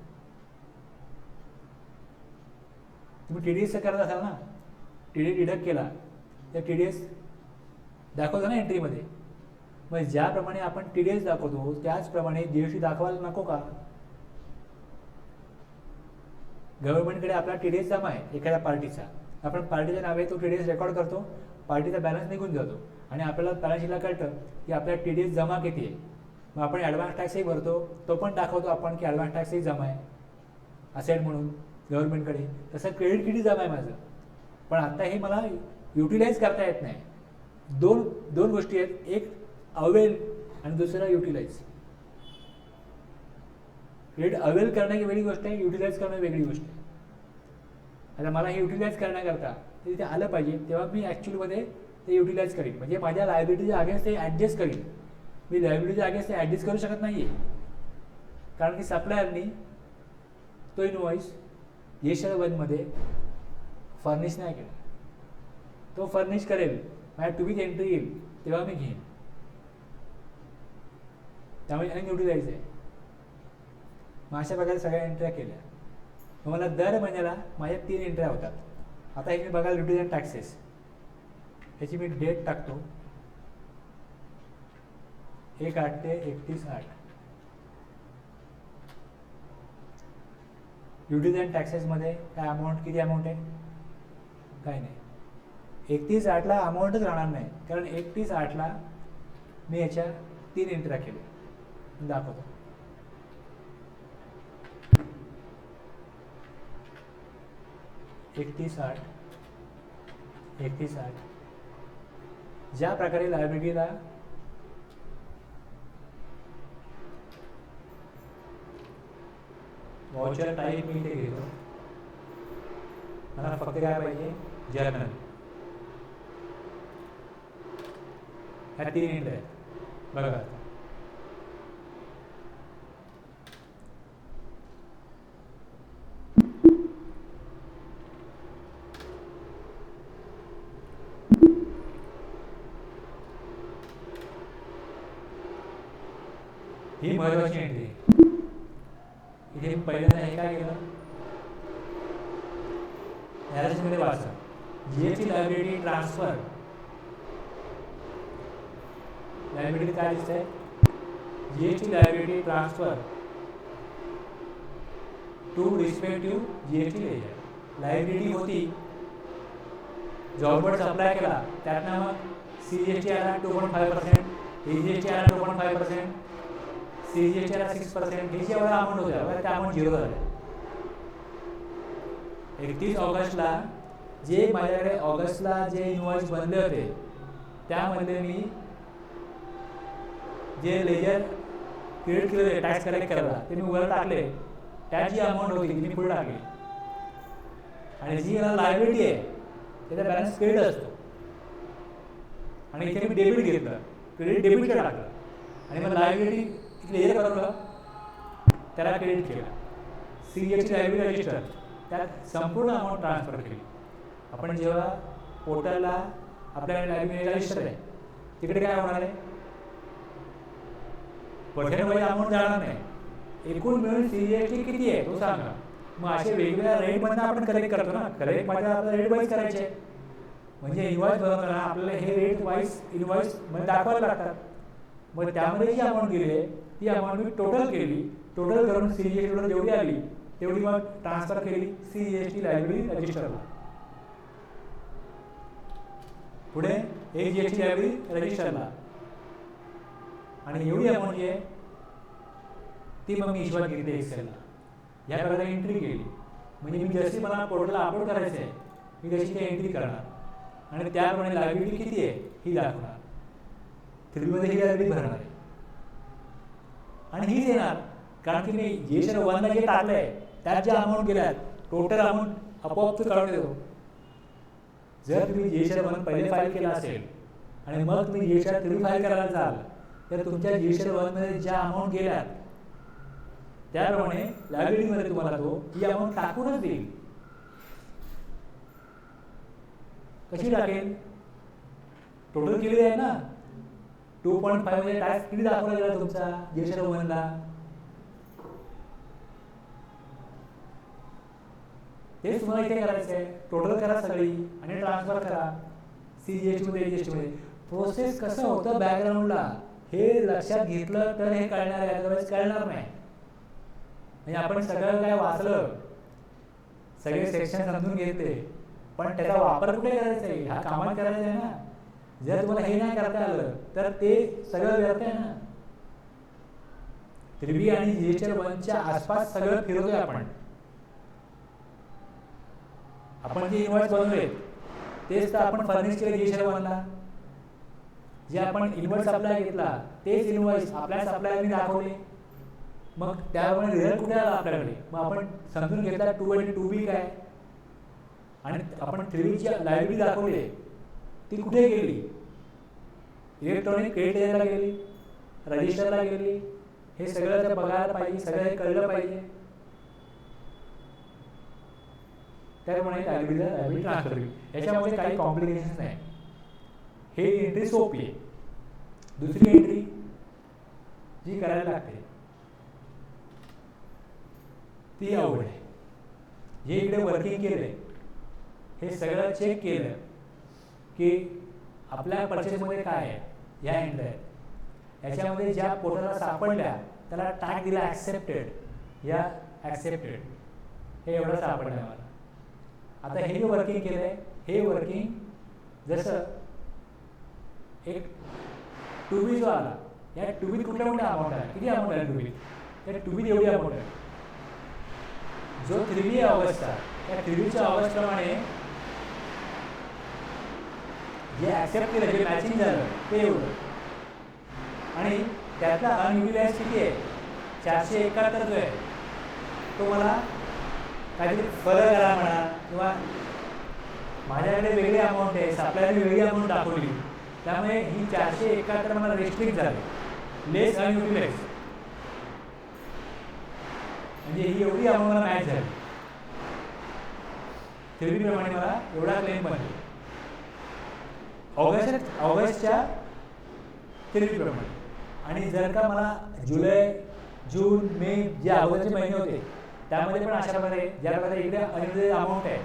तुम्ही TDS करत असाल ना, TDS डिडक्ट केला तर TDS दाखवतो ना एंट्रीमध्ये. मग ज्याप्रमाणे आपण TDS दाखवतो त्याचप्रमाणे GST दाखवायला नको का? गव्हर्नमेंटकडे आपला TDS जमा आहे एखाद्या पार्टीचा. आपण पार्टीच्या नावे तो TDS रेकॉर्ड करतो, पार्टीचा बॅलन्स निघून जातो आणि आपल्याला बॅलन्स शीटला कळतं की आपल्या TDS जमा किती आहे. मग आपण ॲडव्हान्स टॅक्सही भरतो, तो पण दाखवतो आपण की ॲडव्हान्स टॅक्सही जमा आहे असेट म्हणून गव्हर्नमेंटकडे. तसं क्रेडिट किती जमा आहे माझं, पण आता हे मला युटिलाइज करता येत नाही. दोन गोष्टी आहेत, एक अवेल आणि दुसरा युटिलाइज. क्रेडिट अवेल करणं ही वेगळी गोष्ट आहे, युटिलाइज करणं वेगळी गोष्ट आहे. आता मला हे युटिलाइज करण्याकरता ते तिथे आलं पाहिजे, तेव्हा मी ॲक्च्युअलमध्ये ते युटिलाइज करीन. म्हणजे माझ्या लायबिलिटीच्या अगेन्स्ट ते ॲडजस्ट करीन. मी लायबिलिटीच्या अगेन्स्ट ते ॲडजस्ट करू शकत नाही आहे, कारण की सप्लायरनी तो इनवॉइस GST-1मध्ये फर्निश नाही केला. तो फर्निश करेल, माझ्या टुबीत एंट्री येईल तेव्हा मी घेईन. त्यामुळे अनयुटिलाइज आहे. मग अशा प्रकारे सगळ्या एंट्र्या केल्या. मग मला दर महिन्याला माझ्या 3 एंट्र्या होतात. आता हे मी बघायला ड्युटीज अँड टॅक्सेस, ह्याची मी डेट टाकतो 1/8 ते 31/8. ड्युटीज अँड टॅक्सेसमध्ये काय अमाऊंट, किती अमाऊंट आहे, काय नाही. 31/8ला अमाऊंटच राहणार नाही, कारण 31/8ला मी याच्या 3 एंट्र्या केल्या. दाखवतो. एकतीस आठ ज्या प्रकारे लायबिलिटीला व्हाउचर टाईप मी इथे घेतो. मला फक्त काय पाहिजे, जर्नल. ह्या 3 एंट्र्या आहेत बघा. ही महत्वाची एंट्री. इथे पहिल्यांदा हे काय केलं, मध्ये वाचा, GST लायबिलिटी ट्रान्सफर. लायबिलिटी काय दिसतंय, GST liability transfer to respective GST ledger. Liability होती, जॉबवर सप्लाय केला, त्यातनं मग CGST आला 2.5%, AGST आला 2.5%, CGST आला 6%. हे जेवढा अमाऊंट होता त्या अमाऊंट 0 झालं. 31 ऑगस्टला जे माझ्याकडे ऑगस्टला जे इनवॉइस बनले होते त्यामध्ये मी जे लेजर क्रेडिट केले टॅक्स कलेक्ट करायला ते मी वर टाकले. त्याची अमाऊंट होती ती मी पुढे टाकली. आणि जी लायबिलिटी आहे त्याचा बॅलन्स क्रेडिट असतो. आणि इथे मी डेबिट घेतलं, क्रेडिट डेबिटला टाकलं आणि मग लायबिलिटी लेजर बनवलं, त्याला क्रेडिट केलं. CGST लायबिलिटी रजिस्टर त्यात संपूर्ण अमाऊंट ट्रान्सफर केली. आपण जेव्हा पोर्टलला आपल्या लायबिलिटी रजिस्टर आहे तिकडे काय होणार आहे, पर्सेंटमध्ये अमाऊंट जाणार नाही. एकूण मिळून CGST किती आहे तो सांगा. मग असे वेगवेगळ्या रेटमधून आपण कलेक्ट करतो ना, कलेक्टमध्ये आपल्याला रेट वाईज करायचे. म्हणजे इनवॉइस बनवताना आपल्याला हे रेट वाईज इनवॉइस मध्ये दाखवायला लागतात. मग त्यामध्ये जी अमाऊंट गेली आहे ती अमाऊंट मी टोटल केली. टोटल करून CGST जेवढी आली तेवढी मग ट्रान्सफर केली CGST लायबिलिटी रजिस्टरला. पुढे AGST लायबिलिटी रजिस्टरला. आणि एवढी अमाऊंट जी आहे ती मग मी हिशोबात घेतली एक्सेलला. या प्रकारे एंट्री केली. म्हणजे मी जशी मला पोर्टलला अपलोड करायचं आहे मी तशी ती एंट्री करणार आणि त्याप्रमाणे लायबिलिटी किती आहे ही दाखवणार. 3मध्ये ही लायबिलिटी भरणार आहे आणि हीच येणार, कारण की मी GSR 1ला जे टाकलंय त्यात ज्या अमाऊंट गेल्यात टोटल अमाऊंट आपोआप तो काढून देतो. जर तुम्ही GSR 1 पहिले फाईल केला असेल आणि मग तुम्ही GSR 3 फाईल करायला जाल तर तुमच्या GSR 1मध्ये ज्या अमाऊंट गेल्यात त्याप्रमाणे लायबिलिटीमध्ये तुम्हाला तो ही अमाऊंट टाकूनच देईल. कशी टाकेल? टोटल केली आहे ना, 2.5 मध्ये टॅक्स किती दाखवला गेला तुमचा GSR 1ला? तेच तुम्हाला इथे करायचं आहे. टोटल करा सगळी आणि ट्रान्सफर करा CGST मध्ये AGST मध्ये. प्रोसेस कसं होतं बॅकग्राऊंडला हे लक्षात घेतलं तर हे कळणार आहे, अदरवाईज कळणार नाही. म्हणजे आपण सगळं काय वाचलं, सगळे सेक्शन समजून घेतले, पण त्याचा वापर कुठे करायचा आहे? हा कामात करायचा आहे ना. जर तुम्हाला हे नाही करता आलं तर ते सगळं व्यर्थ आहे ना. 3B आणि GSR 1च्या आसपास सगळं फिरतोय आपण. आपण जे इन्व्हॉइस बनवले तेच तर आपण फर्निश केले GSR 1ला. जे आपण इन्व्हॉइस सप्लाय घेतला तेच इन्व्हॉइस आपल्या सप्लायरने दाखवले. मग त्यामुळे रिझल्ट कुठे आला आपल्याकडे? मग आपण समजून घेतला 2 आणि 2B काय, आणि आपण 3Bची लायबिलिटी दाखवली ती कुठे गेली? इलेक्ट्रॉनिक क्रेडिट एजंटला गेली, रजिस्टरला गेली. हे सगळं तर बघायला पाहिजे, सगळं कळलं पाहिजे. त्यामुळे लायबिलिटी ट्रान्सफर केली. याच्यामध्ये काही कॉम्प्लिकेशन्स नाही. हे एंट्री सोपी आहे. दुसरी एंट्री जी करायला लागते ती अवघड आहे. जे इकडे वर्किंग केलंय हे सगळं चेक केलं की आपल्या पर्चेसमध्ये काय आहे, या एंट्री आहेत. याच्यामध्ये ज्या पोर्टलला सापडल्या त्याला टॅग दिला ॲक्सेप्टेड, या ॲक्सेप्टेड, हे एवढं सापडलं मला. आता हे जे वर्किंग केलंय हे वर्किंग जसं एक 2B जो आला, या 2B कुठल्या कुठल्या अमाऊंट आहे, किती अमाऊंट आहे 2B? त्या 2B एवढी अमाऊंट आहे. जो 3B ऑगस्टचा, त्या 3Bच्या ऑगस्टप्रमाणे जे ॲक्सेप्ट केलं, जे मॅचिंग झालं ते एवढं. आणि त्यातला अनयुटिलाइज किती आहे? 471 जो आहे तो मला काहीतरी फरक करा म्हणा, किंवा माझ्याकडे वेगळी अमाऊंट आहे, सप्लायरने वेगळी अमाऊंट दाखवली, त्यामुळे ही 471 मला रेस्ट्रिक्ट झाली, लेस अनयुटिलाइज. म्हणजे ही एवढी अमाऊंट मला मॅच झाली. 3B प्रमाणे मला एवढा क्लेम बनले ऑगस्टच्या 3B प्रमाणे. आणि जर का मला जुलै, जून, मे जे अगोदरचे महिने होते त्यामध्ये पण अशा प्रकारे, ज्या प्रकारे इकडे अनयुटिलाइज अमाऊंट आहे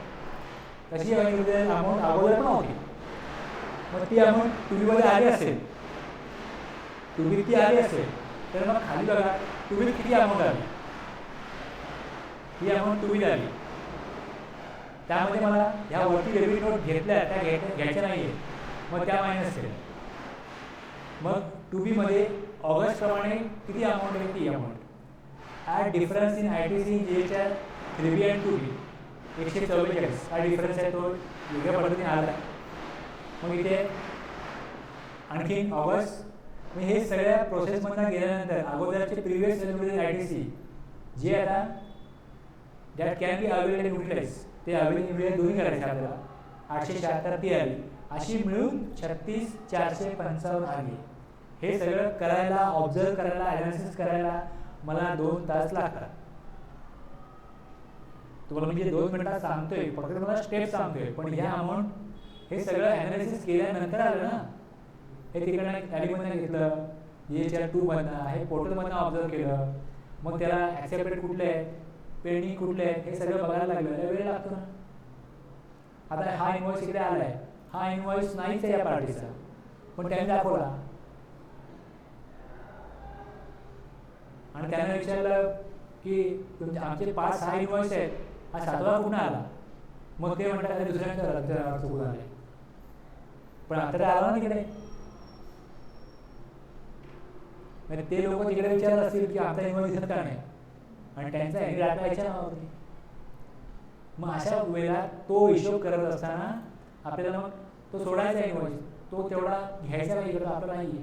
तशी अनयुटिलाइज अमाऊंट अगोदर पण होती. मग ती अमाऊंट 2Bमध्ये आली असेल, 2B ती आली असेल तर मग खाली बघा 2B किती अमाऊंट आली. ही अमाऊंट 2B आली. त्यामध्ये मला ह्या वरती डेबिट नोट घेतल्या त्या घ्यायच्या नाही आहे, मग त्या मायनस केल्या. मग 2Bमध्ये ऑगस्टप्रमाणे किती अमाऊंट आहे ती amount. At difference in ITC GSR 3B and 2B 144 हा डिफरन्स आहे, तो वेगळ्या पद्धतीने आला. मग इथे आणखी ऑगस्ट, मग हे सगळ्या प्रोसेसमधून गेल्यानंतर अगोदरचे प्रिव्हियस ITC जे आता that can be available and utilise, ते अवेलेबल दोन्ही करायचे आपल्याला. 876 ती आली, अशी मिळून 36,455 आली. हे सगळं करायला, ऑब्झर्व करायला, ॲनालिसिस करायला मला 2 तास लागतात. तुम्हाला म्हणजे 2 मिनिटात सांगतोय, फक्त तुम्हाला स्टेप सांगतोय, पण ह्या अमाऊंट हे सगळं ॲनालिसिस केल्यानंतर आलं ना. हे तिकडनं टॅलीमधनं घेतलं, GSR 2मधनं, हे पोर्टलमधनं ऑब्झर्व केलं, मग त्याला ॲक्सेप्टेड कुठले आहेत, पेंडिंग कुठले आहेत, हे सगळं बघायला लागलं, वेळ लागतो ना. आता हा इन्व्हॉइस इकडे आला आहे, हा इन्व्हॉइस नाहीच आहे या पार्टीचा, पण त्याने दाखवला. आणि त्याने विचारलं की तुमचे आमचे 5-6 इन्व्हॉइस आहेत, हा 7वा कुठून आला? मग ते म्हणतात दुसऱ्यांचा चुकून आले, पण आता तर आला ना तिकडे. म्हणजे ते लोक तिकडे विचारत असतील की आमचा इन्व्हॉइस दिसत का नाही, आणि त्यांचा डाटा याच्या नावावरती. मग अशा वेळेला तो हिशोब करत असताना आपल्याला मग तो सोडायचा इनवॉइस, तो तेवढा घ्यायचा नाही इकडं आपला नाही आहे.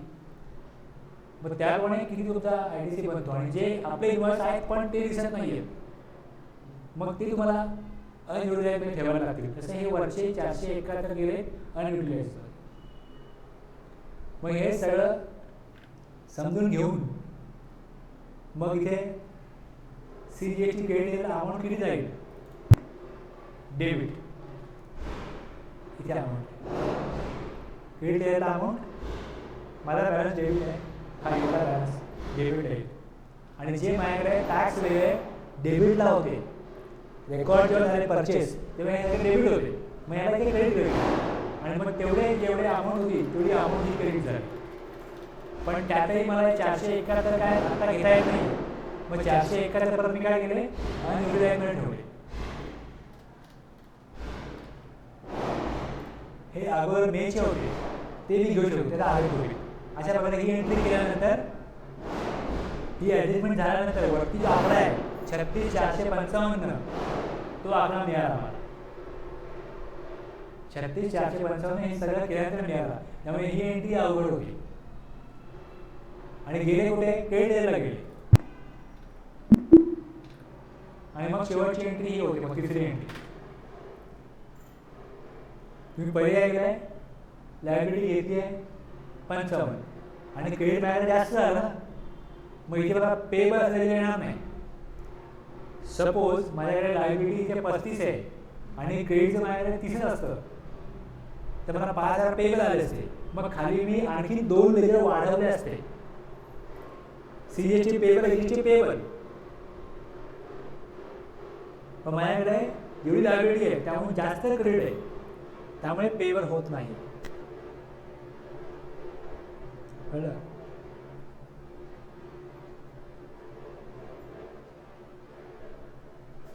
मग त्याप्रमाणे किती तुमचा ITC बनतो आणि जे आपले इनवॉइस आहेत पण ते दिसत नाही आहेत, मग ते तुम्हाला अनयुटिलाइज मध्ये ठेवायला लागतील. तसे हे वरचे 471 गेले अनयुटिलाइज. मग हे सगळं समजून घेऊन मग इथे CGST क्रेडिट अमाऊंट किती जाईल, डेबिट इथे अमाऊंट क्रेडिट अमाऊंट, माझा बॅलन्स डेबिट आहे, हा इथला बॅलन्स डेबिट आहे. आणि जे माझ्याकडे टॅक्स वेगळे डेबिटला होते, रेकॉर्ड जेव्हा झाले परचेस तेव्हा याकडे डेबिट होते, मग याला काही क्रेडिट होईल आणि मग तेवढे जेवढे अमाऊंट होती तेवढी अमाऊंट ही क्रेडिट झाली. पण त्यातही मला 471 काय आता घेता येत नाही. मग 471 परत मी काय केले, अनयुटिलाइजमध्ये ठेवले. हे अगोदर मेचे होते ते मी घेऊ शकतो, त्याला आले होते. अशा प्रकारे ही एंट्री केल्यानंतर ही ॲडजस्टमेंट झाल्यानंतर वरती जो आकडा आहे 36,455 तो आकडा मिळाला मला. 36,455 हे सगळं केल्यानंतर मिळाला. त्यामुळे ही एंट्री अवघड होती. आणि गेले कुठे, क्रेडिटला गेले. आणि मग शेवटची एंट्री ही होती, मग तिसरी एंट्री. तुम्ही पर्याय गेलाय, लायबिलिटी घेतली आहे 55 आणि क्रेडिट माझ्याकडे जास्त झालं ना, मग इथे मला पेबल असलेले येणार नाही. सपोज माझ्याकडे लायबिलिटी इथे 35 आहे आणि क्रेडिटचं माझ्याकडे 30 असतं, तर मला 5,000 पेबल आले असते. मग खाली मी आणखी 2 लेजर वाढवले असते, CGST पेबल, HST पेबल. पण माझ्याकडे एवढी लायबिलिटी आहे त्यामुळे जास्त क्रेडिट आहे, त्यामुळे पेबल होत नाही. कळलं?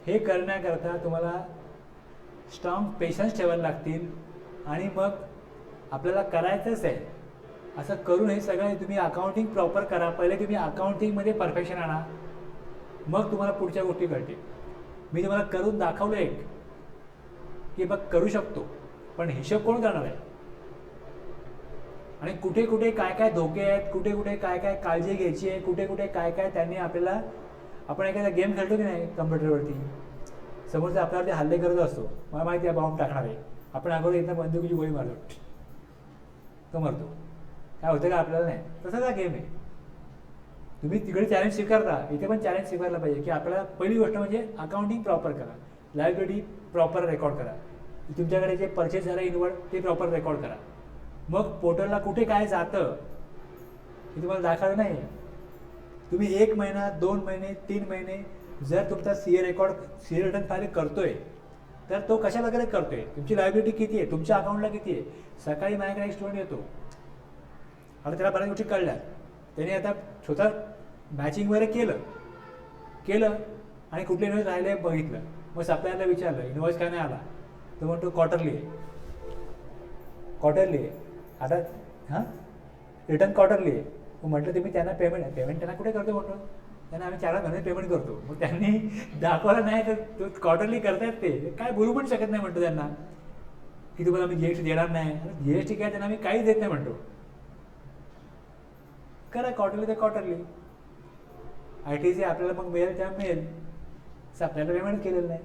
हे करण्याकरता तुम्हाला स्ट्रॉंग पेशन्स ठेवायला लागतील आणि मग आपल्याला करायचंच आहे. असं करून हे सगळं तुम्ही अकाउंटिंग प्रॉपर करा. पहिले तुम्ही अकाउंटिंगमध्ये परफेक्शन आणा, मग तुम्हाला पुढच्या गोष्टी कळतील. मी तुम्हाला करून दाखवलं एक की बघ करू शकतो, पण हिशोब कोण करणार आहे आणि कुठे कुठे काय काय धोके आहेत, कुठे कुठे काय काय काळजी घ्यायची आहे, कुठे कुठे काय काय त्यांनी आपल्याला. आपण एखादा गेम खेळतो की नाही कम्प्युटरवरती, समोरचा आपल्यावरती हल्ले करत असतो, मला माहिती आहे बॉम्ब टाकणार आहे, आपण अगोदर इथं बंदुकीची गोळी मारतो, तो मरतो. काय होतं का आपल्याला नाही, तसाच हा गेम आहे. तुम्ही तिकडे चॅलेंज स्वीकारता, इथे पण चॅलेंज स्वीकारला पाहिजे की आपल्याला पहिली गोष्ट म्हणजे अकाउंटिंग प्रॉपर करा, लायबिलिटी प्रॉपर रेकॉर्ड करा, तुमच्याकडे जे परचेस झालं इनवर्ड ते प्रॉपर रेकॉर्ड करा. मग पोर्टलला कुठे काय जातं हे तुम्हाला दाखवलं नाही. तुम्ही 1 महिना 2 महिने 3 महिने जर तुमचा CA record, CA return file करतोय, तर तो कशा वगैरे करतोय, तुमची लायबिलिटी किती आहे, तुमच्या अकाउंटला किती आहे. सकाळी माझ्याकडे एक स्टुडंट येतो, आता त्याला बऱ्याच गोष्टी कळल्या, त्याने आता स्वतः मॅचिंग वगैरे केलं आणि कुठले इनवॉइस राहिले बघितलं. मग सप्लायरला विचारलं इनवॉइस काय नाही आला, तो म्हणतो क्वार्टरली आहे. आता हां रिटर्न क्वार्टरली आहे. मग म्हटलं तुम्ही त्यांना पेमेंट त्यांना कुठे करतो, म्हटलं त्यांना आम्ही 4 महिने पेमेंट करतो. मग त्यांनी दाखवलं नाही तर तो क्वार्टरली करतायत, ते काय बोलू पण शकत नाही म्हणतो त्यांना की तुम्हाला आम्ही GST देणार नाही. GST काय त्यांना आम्ही काहीच देत नाही म्हणतो. करा क्वार्टरली तर क्वार्टरली, ITC आपल्याला मग मिळेल तेव्हा मिळेल. सप्लायरला पेमेंट केलेलं नाही.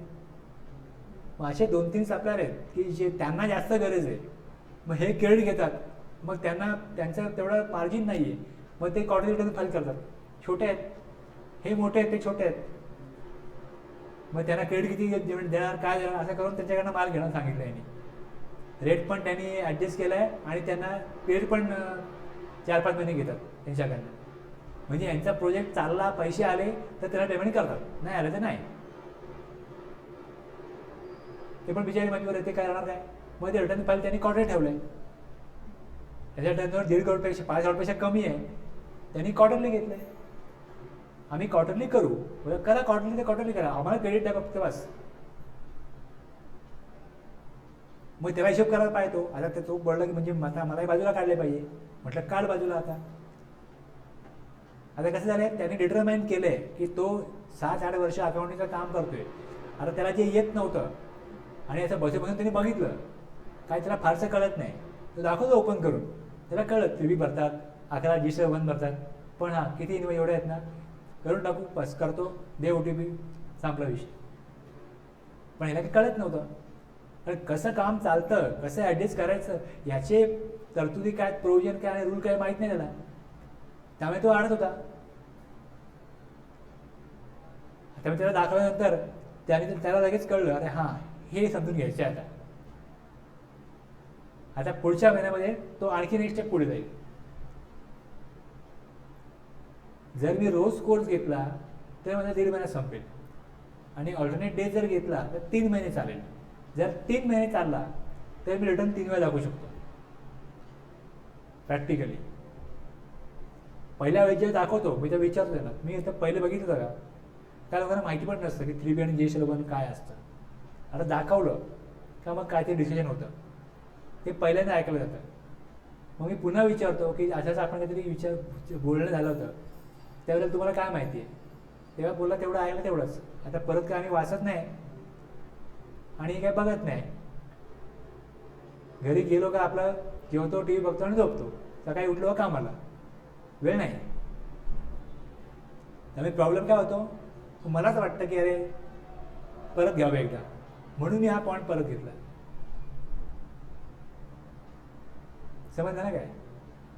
मग असे 2-3 सप्लायर आहेत की जे त्यांना जास्त गरज आहे, मग हे क्रेडिट घेतात, मग त्यांना त्यांचं तेवढं मार्जिन नाही आहे, मग ते क्वार्टरली रिटर्न फाईल करतात. छोटे आहेत, हे मोठे आहेत, ते छोटे आहेत. मग त्यांना क्रेडिट किती देणार, काय देणार, असं करून त्यांच्याकडनं माल घेणं सांगितलं यांनी. रेट पण त्यांनी ॲडजस्ट केला आहे आणि त्यांना क्रेडिट पण 4-5 महिने घेतात त्यांच्याकडनं. म्हणजे यांचा प्रोजेक्ट चालला, पैसे आले तर त्याला पेमेंट करतात, नाही आलं तर नाही. ते पण बिचारी मजबूर आहे, ते काय राहणार काय. मग ते रिटर्न फाईल त्यांनी क्वार्टर ठेवलं आहे, त्याच्या टर्नवर 1.5 करोडपेक्षा 5 करोडपेक्षा कमी आहे, त्यांनी क्वार्टरली घेतलं आहे. आम्ही क्वार्टरली करू, करा क्वार्टरली तर क्वार्टरली करा, आम्हाला क्रेडिट द्या फक्त बस. मग तेव्हा हिशोब करायला पाहिजे तो. आता ते तो बोलला की म्हणजे मलाही बाजूला काढले पाहिजे, म्हटलं काढ बाजूला. आता कसं झालं आहे, त्यांनी डिटरमाइन केलं आहे की तो 7-8 वर्ष अकाउंटिंगचं काम करतोय. आता त्याला जे येत नव्हतं आणि असं बसून त्यांनी बघितलं, काय त्याला फारसं कळत नाही, तो दाखवतो ओपन करून, त्याला कळत टी व्ही भरतात, 11 रजिस्टर वन भरतात, पण हां किती एवढे आहेत ना, करून टाकू, बस करतो, दे OTP, संपला विषय. पण ह्याला काही कळत नव्हतं, कारण कसं काम चालतं, कसं ॲडजस्ट करायचं याचे तरतुदी काय, प्रोविजन काय आणि रूल काय माहीत नाही त्याला, त्यामुळे तो अडत होता. आता मी त्याला दाखवल्यानंतर त्याला लगेच कळलं, अरे हां हे समजून घ्यायचे आता पुढच्या महिन्यामध्ये तो आणखीन एक स्टेप पुढे जाईल. जर मी रोज कोर्स घेतला तर माझा 1.5 महिन्यात संपेल, आणि ऑल्टरनेट डे जर घेतला तर 3 महिने चालेल. जर 3 महिने चालला तर मी रिटर्न 3 वेळा दाखवू शकतो प्रॅक्टिकली. पहिल्या वेळेस जेव्हा दाखवतो मी तर विचारतो त्याला, मी आता पहिले बघितलं का, त्या लोकांना माहिती पण नसतं की 3B आणि J-1 काय असतं. आता दाखवलं का मग काय ते डिसिजन होतं, ते पहिल्यांदा ऐकलं जातं. मग मी पुन्हा विचारतो की असंच आपण काहीतरी बोलणं झालं होतं त्यावेळेला तुम्हाला काय माहिती आहे, तेव्हा बोलला तेवढं ऐकलं तेवढंच. आता परत काय आम्ही वाचत नाही आणि काय बघत नाही, घरी गेलो का आपला जेवतो, TV बघतो आणि झोपतो, सकाळी उठलो का कामाला, वेळ नाही. त्यामुळे प्रॉब्लेम काय होतो, मलाच वाटतं की अरे परत घ्यावं एकदा, म्हणून मी हा पॉईंट परत घेतला. समजलं ना काय,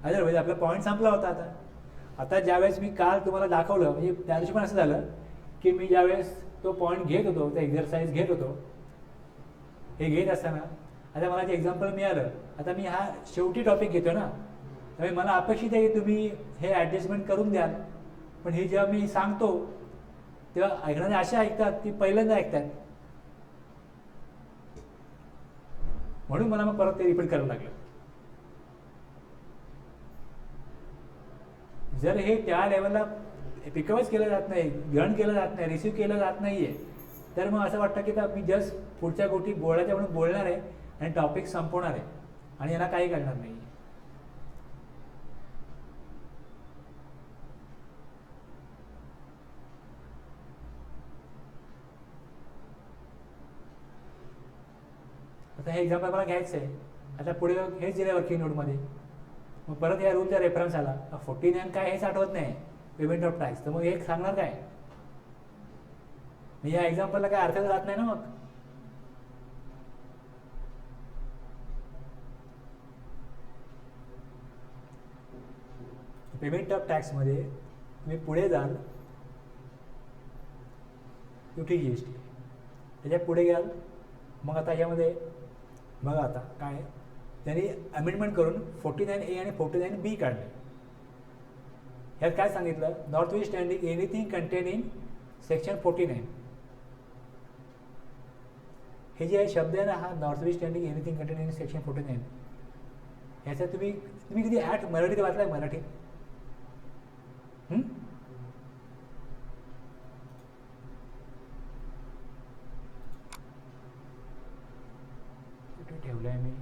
अदरवाईज आपला पॉईंट संपला होता. आता ज्यावेळेस मी काल तुम्हाला दाखवलं, म्हणजे त्या दिवशी पण असं झालं की मी ज्यावेळेस तो पॉईंट घेत होतो, तो एक्झरसाईज घेत होतो, हे घेत असताना आता मला जे एक्झाम्पल मिळालं, आता मी हा शेवटी टॉपिक घेतो ना, त्यामुळे मला अपेक्षित आहे की तुम्ही हे ॲडजस्टमेंट करून द्याल. पण हे जेव्हा मी सांगतो तेव्हा ऐकणारे असे ऐकतात की पहिल्यांदा ऐकतात, म्हणून मला मग परत ते रिपीट करावं लागलं. जर हे त्या लेवलला पिकअपच केलं जात नाही, ग्रहण केलं जात नाही, रिसिव्ह केलं जात नाही आहे, तर मग असं वाटतं की मी जस्ट पुढच्या गोष्टी बोलायच्या म्हणून बोलणार आहे आणि टॉपिक संपवणार आहे आणि याला काही करणार नाही. आता हे एक्झाम्पल मला घ्यायचं आहे, आता पुढे हेच दिलं वर्किंग नोटमध्ये, मग परत या रूलचा रेफरन्स आला, 49 काय हेच आठवत नाही, पेमेंट ऑफ टॅक्स, तर मग हे सांगणार काय, या एक्झाम्पलला काय अर्थ जात नाही ना. मग पेमेंट ऑफ टॅक्समध्ये तुम्ही पुढे जाल, UT/GST, त्याच्या पुढे घ्याल, मग आता यामध्ये बघा आता काय त्यांनी अमेंडमेंट करून 49A आणि 49B काढले. ह्यात काय सांगितलं, north east standing anything contain in section 49. हे जे शब्द आहे ना, हा north east standing anything contain in section 49, ह्याचा तुम्ही किती मराठीत वाचलाय, मराठीत कुठे ठेवलंय मी,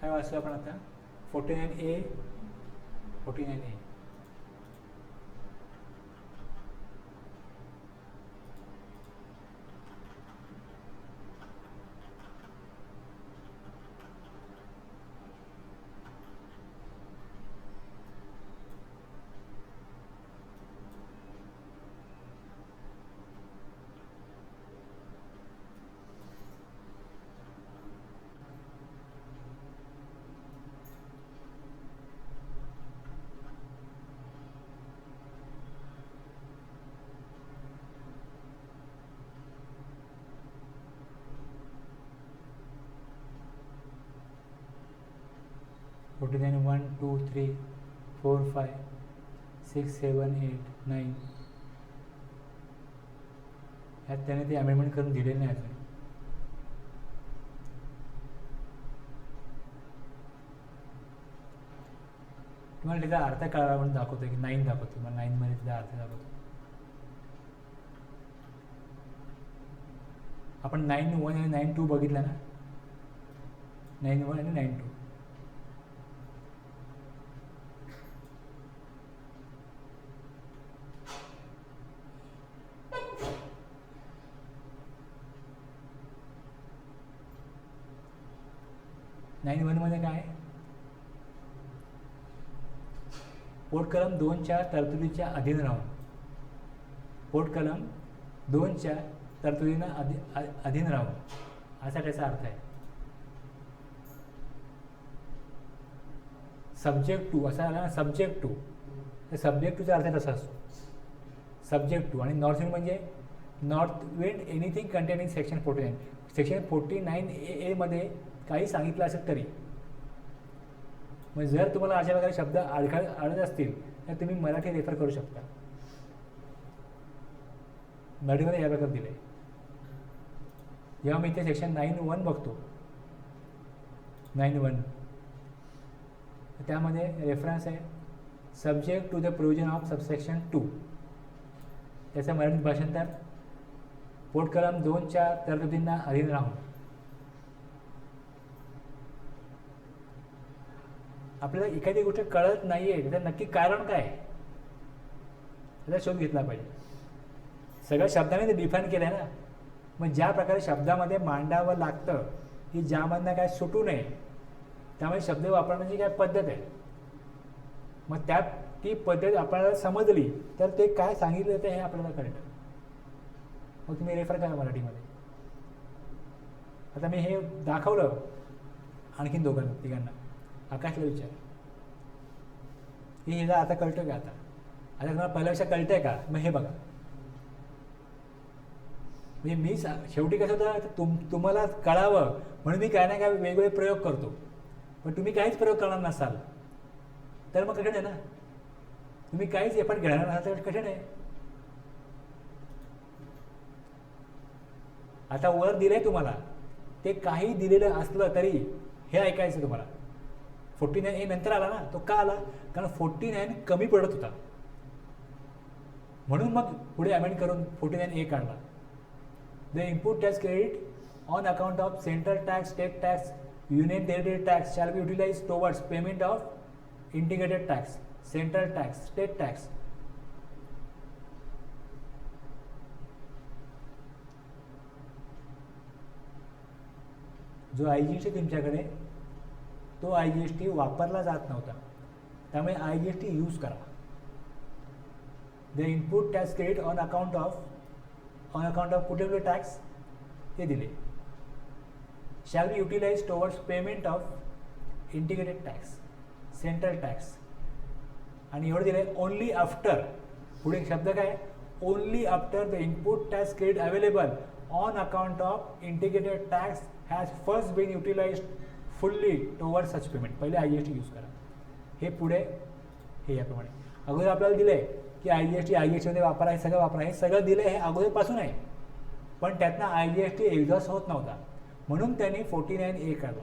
काय वाचलं आपण आता, 49A 49A. 49 1 2 3 4 5 6 7 8 9 ह्यात त्याने ते अमेंडमेंट करून दिलेलं नाही अजून. तुम्हाला त्याचा अर्थ कळाला म्हणून दाखवतो की 9 दाखवतो, मग 9 मध्ये त्याचा अर्थ दाखवतो. आपण 9-1 आणि 9-2 बघितला ना, 9-1 आणि 9-2. मध्ये काय आहे? पोट कलम 2च्या तरतुदीच्या अधीन राहून, पोट कलम 2च्या तरतुदींना अधीन राहून असा त्याचा अर्थ आहे. सब्जेक्ट टू असा आला ना, सब्जेक्ट टू, तर सब्जेक्ट टूचा अर्थ तसा असतो, सब्जेक्ट टू. आणि नॉर्थ विंड म्हणजे north wind anything containing section 49. Section 49A मध्ये काही सांगितलं असेल तरी, मग जर तुम्हाला अशा प्रकारे शब्द अडत असतील तर तुम्ही मराठी रेफर करू शकता. मराठीमध्ये या प्रकारे दिले. जेव्हा मी इथे सेक्शन 9(1) बघतो, 9(1) त्यामध्ये रेफरन्स आहे subject to the provision of subsection 2. त्याचं मराठी भाषांतर पोट कलम 2च्या तरतुदींना अधीन राहून. आपल्याला एखादी गोष्ट कळत नाही आहे, त्याचं नक्की कारण काय आहे त्याचा शोध घेतला पाहिजे. सगळ्या शब्दाने ते डिफाईन केलं आहे ना, मग ज्या प्रकारे शब्दामध्ये मांडावं लागतं की ज्यामधनं काय सुटू नये, त्यामुळे शब्द वापरण्याची काय पद्धत आहे, मग त्यात ती पद्धत आपल्याला समजली तर ते काय सांगितलं ते हे आपल्याला कळतं. मग तुम्ही रेफर करा मराठीमध्ये. आता मी हे दाखवलं आणखीन तिघांना. आकाशला विचार की हिला आता कळतं का? आता तुम्हाला पहिल्यापेक्षा कळतंय का? मग हे बघा, म्हणजे मी शेवटी कसं होतं, तुम्हाला कळावं म्हणून मी काय ना काय वेगवेगळे प्रयोग करतो. पण तुम्ही काहीच प्रयोग करणार नसाल तर मग कठीण आहे ना. तुम्ही काहीच एफर्ट घेणार नसाल तर कठीण आहे. आता वर दिलंय तुम्हाला, ते काही दिलेलं असलं तरी हे ऐकायचं तुम्हाला. 49A नंतर आला ना, तो का आला? कारण 49 कमी पडत होता, म्हणून मग पुढे अमेंड करून 49A काढला. The input tax credit on account of central tax, state tax, union territory tax shall be utilise towards payment of integrated tax, central tax, state tax. जो IGST तुमच्याकडे, तो IGST वापरला जात नव्हता, त्यामुळे IGST यूज करा. The input tax credit on account of कुठले tax ते दिले. Shall be utilise towards payment of integrated tax, central tax. आणि एवढं दिले ओनली आफ्टर, पुढे शब्द काय? Only after the input tax credit available on account of integrated tax has first been utilised fully toward such payment. पहिले IGST use करा. हे पुढे हे याप्रमाणे अगोदर आपल्याला दिलं आहे की IGSTमध्ये वापरा, हे सगळं वापरा, हे सगळं दिलं हे अगोदरपासून आहे, पण त्यातनं IGST एक्झॉस्ट होत नव्हता, म्हणून त्यांनी 49A काढला.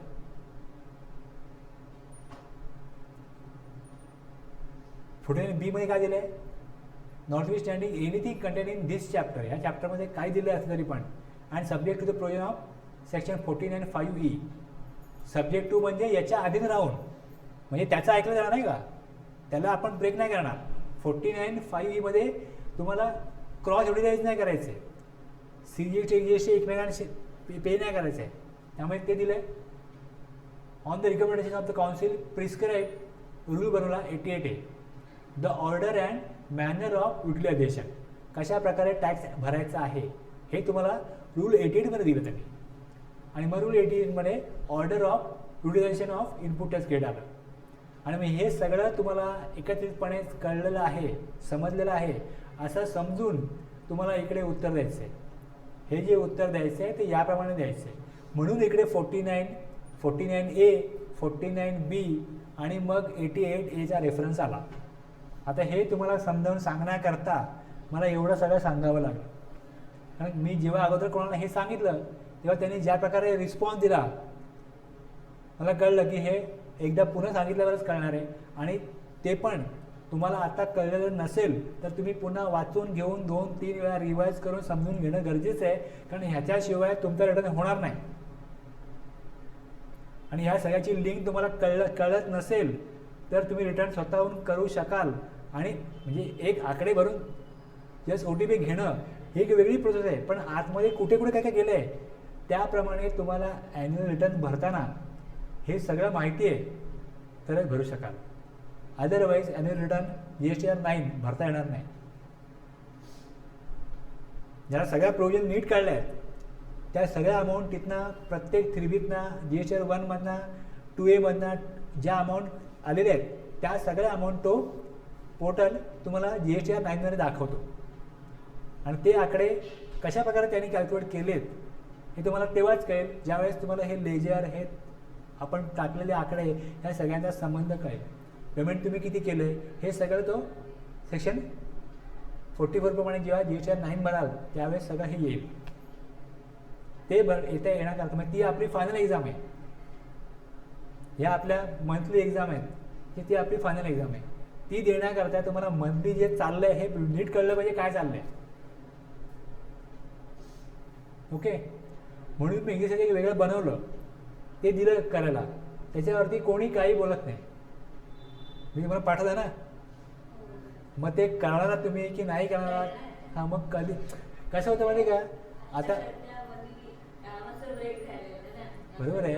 पुढे B मध्ये काय दिलं आहे? Not we standing anything contain in this chapter. ह्या चॅप्टरमध्ये काय दिलं असलं तरी पण, and subject to the provision of section 49(5)E. Subject to म्हणजे याच्या अधीन राहून, म्हणजे त्याचं ऐकलं जाणार नाही का, त्याला आपण ब्रेक नाही करणार. 49(5)E मध्ये तुम्हाला क्रॉस युटिलाइज नाही करायचे, CGST एकमेकांशी पे नाही करायचं आहे, त्यामुळे ते दिलं आहे. On the recommendation of the council prescribe rule बनवला 88A. The order and manner of utilisation, कशा प्रकारे टॅक्स भरायचा आहे हे तुम्हाला रूल 88 दिलं त्यांनी. आणि मग rule 88 order of utilisation of input tax credit आलं. आणि मग हे सगळं तुम्हाला एकत्रितपणे कळलेलं आहे, समजलेलं आहे असं समजून तुम्हाला इकडे उत्तर द्यायचं आहे. हे जे उत्तर द्यायचं आहे ते याप्रमाणे द्यायचं आहे. म्हणून इकडे 49A, 49B आणि मग 88A रेफरन्स आला. आता हे तुम्हाला समजावून सांगण्याकरता मला एवढं सगळं सांगावं लागलं. कारण मी जेव्हा अगोदर कोणाला हे सांगितलं तेव्हा त्यांनी ज्या प्रकारे रिस्पॉन्स दिला मला कळलं की हे एकदा पुन्हा सांगितल्यावरच कळणार आहे. आणि ते पण तुम्हाला आता कळलेलं नसेल तर तुम्ही पुन्हा वाचून घेऊन 2-3 वेळा रिवाईज करून समजून घेणं गरजेचं आहे. कारण ह्याच्याशिवाय तुमचं रिटर्न होणार नाही. आणि ह्या सगळ्याची लिंक तुम्हाला कळत नसेल तर तुम्ही रिटर्न स्वतःहून करू शकाल. आणि म्हणजे एक आकडे भरून जस्ट OTP घेणं ही एक वेगळी प्रोसेस आहे. पण आतमध्ये कुठे कुठे काय काय केलं आहे त्याप्रमाणे तुम्हाला ॲन्युअल रिटर्न भरताना हे सगळं माहिती आहे तरच भरू शकाल. अदरवाईज ॲन्युअल रिटर्न GSTR 9 भरता येणार नाही. ज्याला सगळ्या प्रोव्हिजन नीट काढल्या आहेत त्या सगळ्या अमाऊंट तिथनं प्रत्येक 3Bतनं GSTR 1मधनं 2A मधनं ज्या अमाऊंट आलेल्या आहेत त्या सगळ्या अमाऊंट तो पोर्टल तुम्हाला GSTR 9मध्ये दाखवतो. आणि ते आकडे कशा प्रकारे त्यांनी कॅल्क्युलेट केलेत हे तुम्हाला तेव्हाच कळेल ज्यावेळेस तुम्हाला हे लेजर हे आपण टाकलेले आकडे ह्या सगळ्यांचा संबंध कळेल. पेमेंट तुम्ही किती केलं आहे हे सगळं तो सेक्शन 44 प्रमाणे जेव्हा GSTR 9 भराल त्यावेळेस सगळं हे येईल. ते येण्याकरता मग ती आपली फायनल एक्झाम आहे. ह्या आपल्या मंथली एक्झाम आहेत की ती आपली फायनल एक्झाम आहे. ती देण्याकरता तुम्हाला मंथली जे चाललं आहे हे नीट कळलं पाहिजे काय चाललं आहे. ओके, म्हणून मी इंग्लिशसाठी एक वेगळं बनवलं ते दिलं करायला. त्याच्यावरती कोणी काही बोलत नाही. मी तुम्हाला पाठवलं ना मग ते करणार तुम्ही की नाही करणार. हां मग कधी कसं होतं माहिती का आता बरोबर आहे.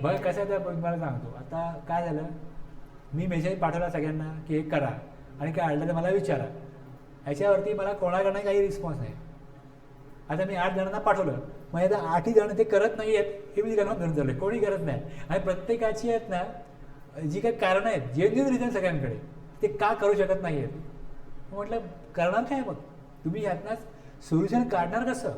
बघ कसं आहे तर मला सांगतो आता काय झालं मी मेसेज पाठवला सगळ्यांना की हे करा आणि काय आलं तर मला विचारा. ह्याच्यावरती मला कोणाकडनं काही रिस्पॉन्स नाही. आता मी 8 जणांना पाठवलं मग आता 8ही जण ते करत नाही आहेत हे मी त्यांना धरून झालं कोणी करत नाही. आणि प्रत्येकाची आहेत ना जी काही कारणं आहेत जेन्युइन रिझन सगळ्यांकडे ते का करू शकत नाही आहेत. म्हटलं करणार काय मग तुम्ही ह्यातनं सोल्युशन काढणार कसं.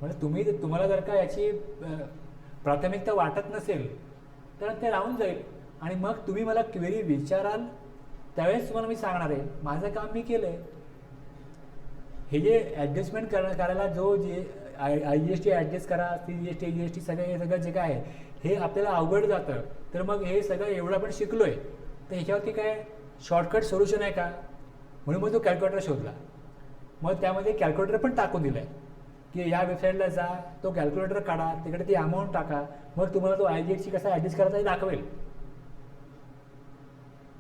म्हणजे तुम्हाला जर का याची प्राथमिकता वाटत नसेल तर ते राहून जाईल. आणि मग तुम्ही मला क्वेरी विचाराल त्यावेळेस तुम्हाला मी सांगणार आहे. माझं काम मी केलं आहे. हे जे ॲडजस्टमेंट करायला जो जे IGST ॲडजस्ट करा CGST GST सगळं जे काय आहे हे आपल्याला अवघड जातं. तर मग हे सगळं एवढं आपण शिकलो आहे तर ह्याच्यावरती काय शॉर्टकट सोल्युशन आहे का म्हणून मग तो कॅल्क्युलेटर शोधला. मग त्यामध्ये कॅल्क्युलेटर पण टाकून दिलं आहे की या वेबसाईटला जा तो कॅल्क्युलेटर काढा तिकडे ती अमाऊंट टाका मग तुम्हाला तो IGST कसा ॲडजस्ट करायचा हे दाखवेल.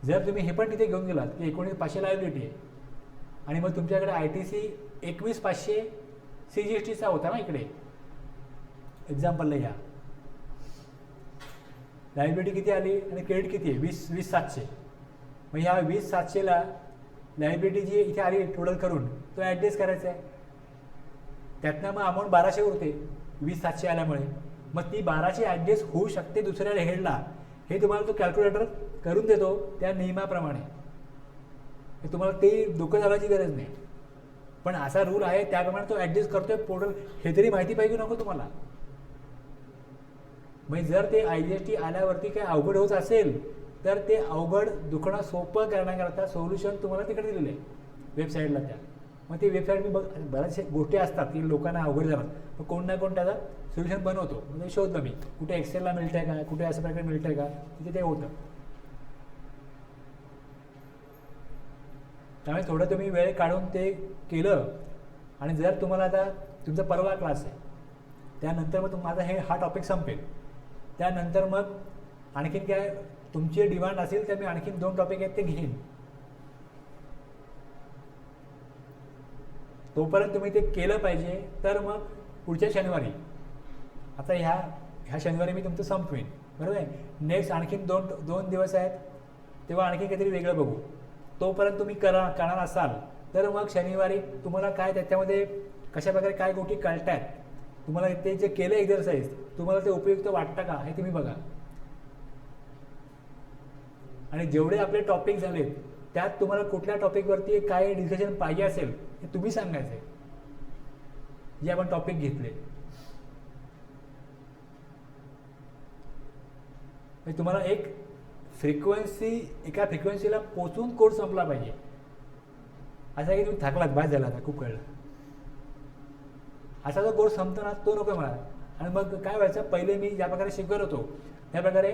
जर तुम्ही हे पण तिथे घेऊन गेलात की 19,500 लायबिलिटी आहे आणि मग तुमच्याकडे ITC 21,500 CGSTचा होता ना इकडे एक्झाम्पलला ह्या लायबिलिटी किती आली आणि क्रेडिट किती आहे 20,700. मग ह्या 20,700ला लायबिलिटी जी इथे आली टोटल करून तो ॲडजस्ट करायचा आहे. त्यातनं मग अमाऊंट 1,200 उरते 20,700 आल्यामुळे. मग ती 1,200 ॲडजस्ट होऊ शकते दुसऱ्या हेडला हे तुम्हाला तो कॅल्क्युलेटर करून देतो त्या नियमाप्रमाणे. तुम्हाला ते डोकं चालवायची गरज नाही. पण असा रूल आहे त्याप्रमाणे तो ॲडजस्ट करतोय पोर्टल हे तरी माहिती पाहिजे नको तुम्हाला. म्हणजे जर ते IGST आल्यावरती काही अवघड होत असेल तर ते अवघड दुखणं सोपं करण्याकरता सोल्युशन तुम्हाला तिकडे दिलेलं आहे वेबसाईटला त्या. मग ती वेबसाईट मी बऱ्याचशा गोष्टी असतात की लोकांना अवघड जातात मग कोण ना कोण त्याचा सोल्युशन बनवतो. म्हणजे शोधलं मी कुठे एक्सेलला मिळतं आहे का कुठे असं प्रकारे मिळतं आहे का तिथे ते होतं. त्यामुळे थोडं तुम्ही वेळ काढून ते केलं. आणि जर तुम्हाला आता तुमचा परवा क्लास आहे त्यानंतर मग माझा हा टॉपिक संपेल. त्यानंतर मग आणखीन काय तुमची डिमांड असेल तर मी आणखीन 2 टॉपिक आहेत ते घेईन. तोपर्यंत तुम्ही ते केलं पाहिजे. तर मग पुढच्या शनिवारी आता ह्या शनिवारी मी तुमचं संपवीन बरोबर आहे. नेक्स्ट आणखीन 2 दिवस आहेत तेव्हा आणखी काहीतरी वेगळं बघू. तोपर्यंत तुम्ही करणार असाल तर मग शनिवारी तुम्हाला काय त्याच्यामध्ये कशा प्रकारे काय गोष्टी कळत आहेत तुम्हाला ते जे केलं एक्झरसाईज तुम्हाला ते उपयुक्त वाटतं का हे तुम्ही बघा. आणि जेवढे आपले टॉपिक झालेत त्यात तुम्हाला कुठल्या टॉपिकवरती काय डिस्कशन पाहिजे असेल हे तुम्ही सांगायचं आहे जे आपण टॉपिक घेतले. म्हणजे तुम्हाला एक एका फ्रिक्वेन्सीला पोचून कोर्स संपला पाहिजे. असं आहे की तुम्ही थकलात, बाय झाला, आता खूप कळलं, असा जो कोर्स संपतो ना तो नको मला. आणि मग काय व्हायचं, पहिले मी ज्या प्रकारे शिकवत होतो त्या प्रकारे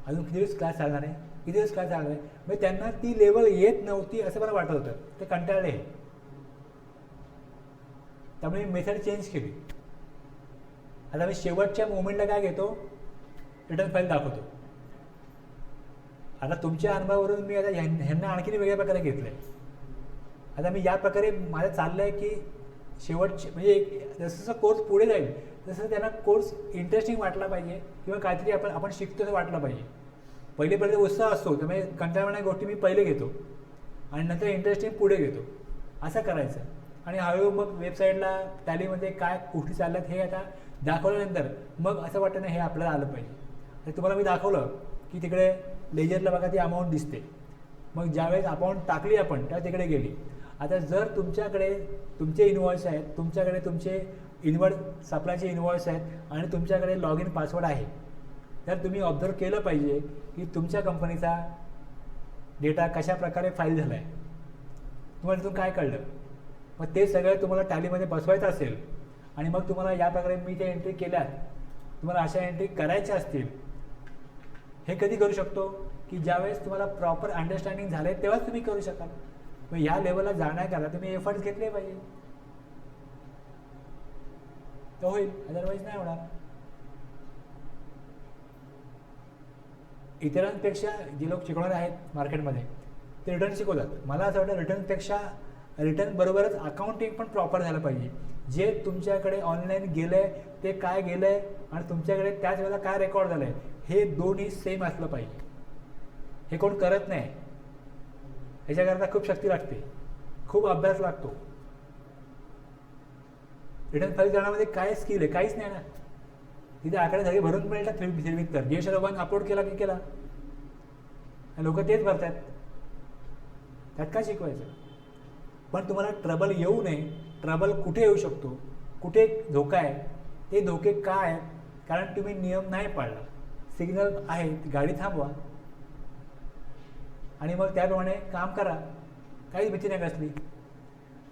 अजून किती दिवस क्लास चालणार आहे, किती दिवस क्लास चालणार आहे, म्हणजे त्यांना ती लेवल येत नव्हती असं मला वाटत होतं, ते कंटाळले. त्यामुळे मी मेथड चेंज केली. आता मी शेवटच्या मोमेंटला काय घेतो, रिटर्न फाईल दाखवतो. आता तुमच्या अनुभवावरून मी आता ह्यांना आणखीन वेगळ्या प्रकारे घेतलं आहे. आता मी या प्रकारे माझं चाललं आहे की शेवटचे म्हणजे जसं जसं कोर्स पुढे जाईल तसं त्यांना कोर्स इंटरेस्टिंग वाटला पाहिजे किंवा काहीतरी आपण शिकतो असं वाटलं पाहिजे. पहिले उत्साह असतो, त्यामुळे कंटाळवाण्या गोष्टी मी पहिले घेतो आणि नंतर इंटरेस्टिंग पुढे घेतो, असं करायचं. आणि हळूहळू मग वेबसाईटला टॅलीमध्ये काय गोष्टी चालल्यात हे आता दाखवल्यानंतर मग असं वाटतं ना हे आपल्याला आलं पाहिजे. आणि तुम्हाला मी दाखवलं की तिकडे लेजरला बघा ती अमाऊंट दिसते. मग ज्यावेळेस अमाऊंट टाकली आपण त्या तिकडे गेली. आता जर तुमच्याकडे तुमचे इनवॉइस आहेत, तुमच्याकडे तुमचे सप्लायचे इनवॉइस आहेत आणि तुमच्याकडे लॉग इन पासवर्ड आहे, तर तुम्ही ऑब्झर्व केलं पाहिजे की तुमच्या कंपनीचा डेटा कशा प्रकारे फाईल झाला आहे. तुम्हाला तिथून काय कळलं, मग ते सगळं तुम्हाला टॅलीमध्ये बसवायचं असेल आणि मग तुम्हाला या प्रकारे मी त्या एंट्री केल्यात, तुम्हाला अशा एंट्री करायच्या असतील, हे कधी करू शकतो की ज्यावेळेस तुम्हाला प्रॉपर अंडरस्टँडिंग झालं आहे तेव्हाच तुम्ही करू शकाल. मग ह्या लेवलला जाण्याकरता तुम्ही एफर्ट्स घेतले पाहिजे, तर होईल, अदरवाईज नाही होणार. इतरांपेक्षा जे लोक शिकवणारे आहेत मार्केटमध्ये ते रिटर्न शिकवतात. मला असं वाटतं रिटर्न बरोबरच अकाउंटिंग पण प्रॉपर झालं पाहिजे. जे तुमच्याकडे ऑनलाईन गेलं आहे ते काय गेलं आहे आणि तुमच्याकडे त्याच वेळेला काय रेकॉर्ड झालं आहे हे दोन्ही सेम असलं पाहिजे. हे कोण करत नाही, ह्याच्याकरता खूप शक्ती लागते, खूप अभ्यास लागतो. रिटर्न फाईल करण्यामध्ये काय स्किल आहे, काहीच नाही ना. तिथे आकडे सगळे भरून मिळतात फिरवीत तर जे सर्वांनी अपलोड केला की केला, लोक तेच भरतात, त्यात काय शिकवायचं. पण तुम्हाला ट्रबल येऊ नये, ट्रबल कुठे येऊ शकतो, कुठे धोका आहे, ते धोके काय आहेत, कारण तुम्ही नियम नाही पाळला. सिग्नल आहे, गाडी थांबवा आणि मग त्याप्रमाणे काम करा, काहीच भीती नाही कसली.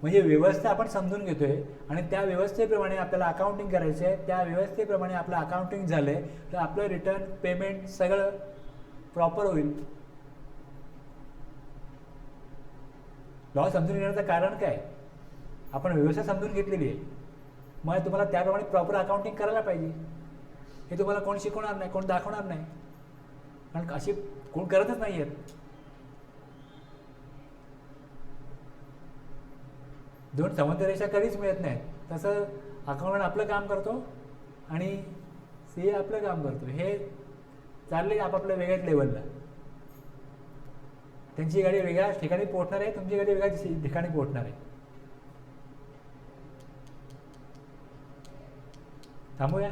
म्हणजे व्यवस्था आपण समजून घेतोय आणि त्या व्यवस्थेप्रमाणे आपल्याला अकाउंटिंग करायचं आहे. त्या व्यवस्थेप्रमाणे आपलं अकाउंटिंग झालं आहे तर आपलं रिटर्न पेमेंट सगळं प्रॉपर होईल. लॉ समजून घेण्याचं कारण काय, आपण व्यवस्था समजून घेतलेली आहे, मग तुम्हाला त्याप्रमाणे प्रॉपर अकाउंटिंग करायला पाहिजे. हे तुम्हाला कोण शिकवणार नाही, कोण दाखवणार नाही, कारण अशी कोण करतच नाही आहेत. दोन समुद्र रेषा कधीच मिळत नाहीत. तसं अकाउंटंट आपलं काम करतो आणि CA आपलं काम करतो, हे चालले आपापल्या वेगळ्याच लेवलला. त्यांची गाडी वेगळ्या ठिकाणी पोहोचणार आहे, तुमची गाडी वेगळ्या ठिकाणी पोहोचणार आहे. थांबूया.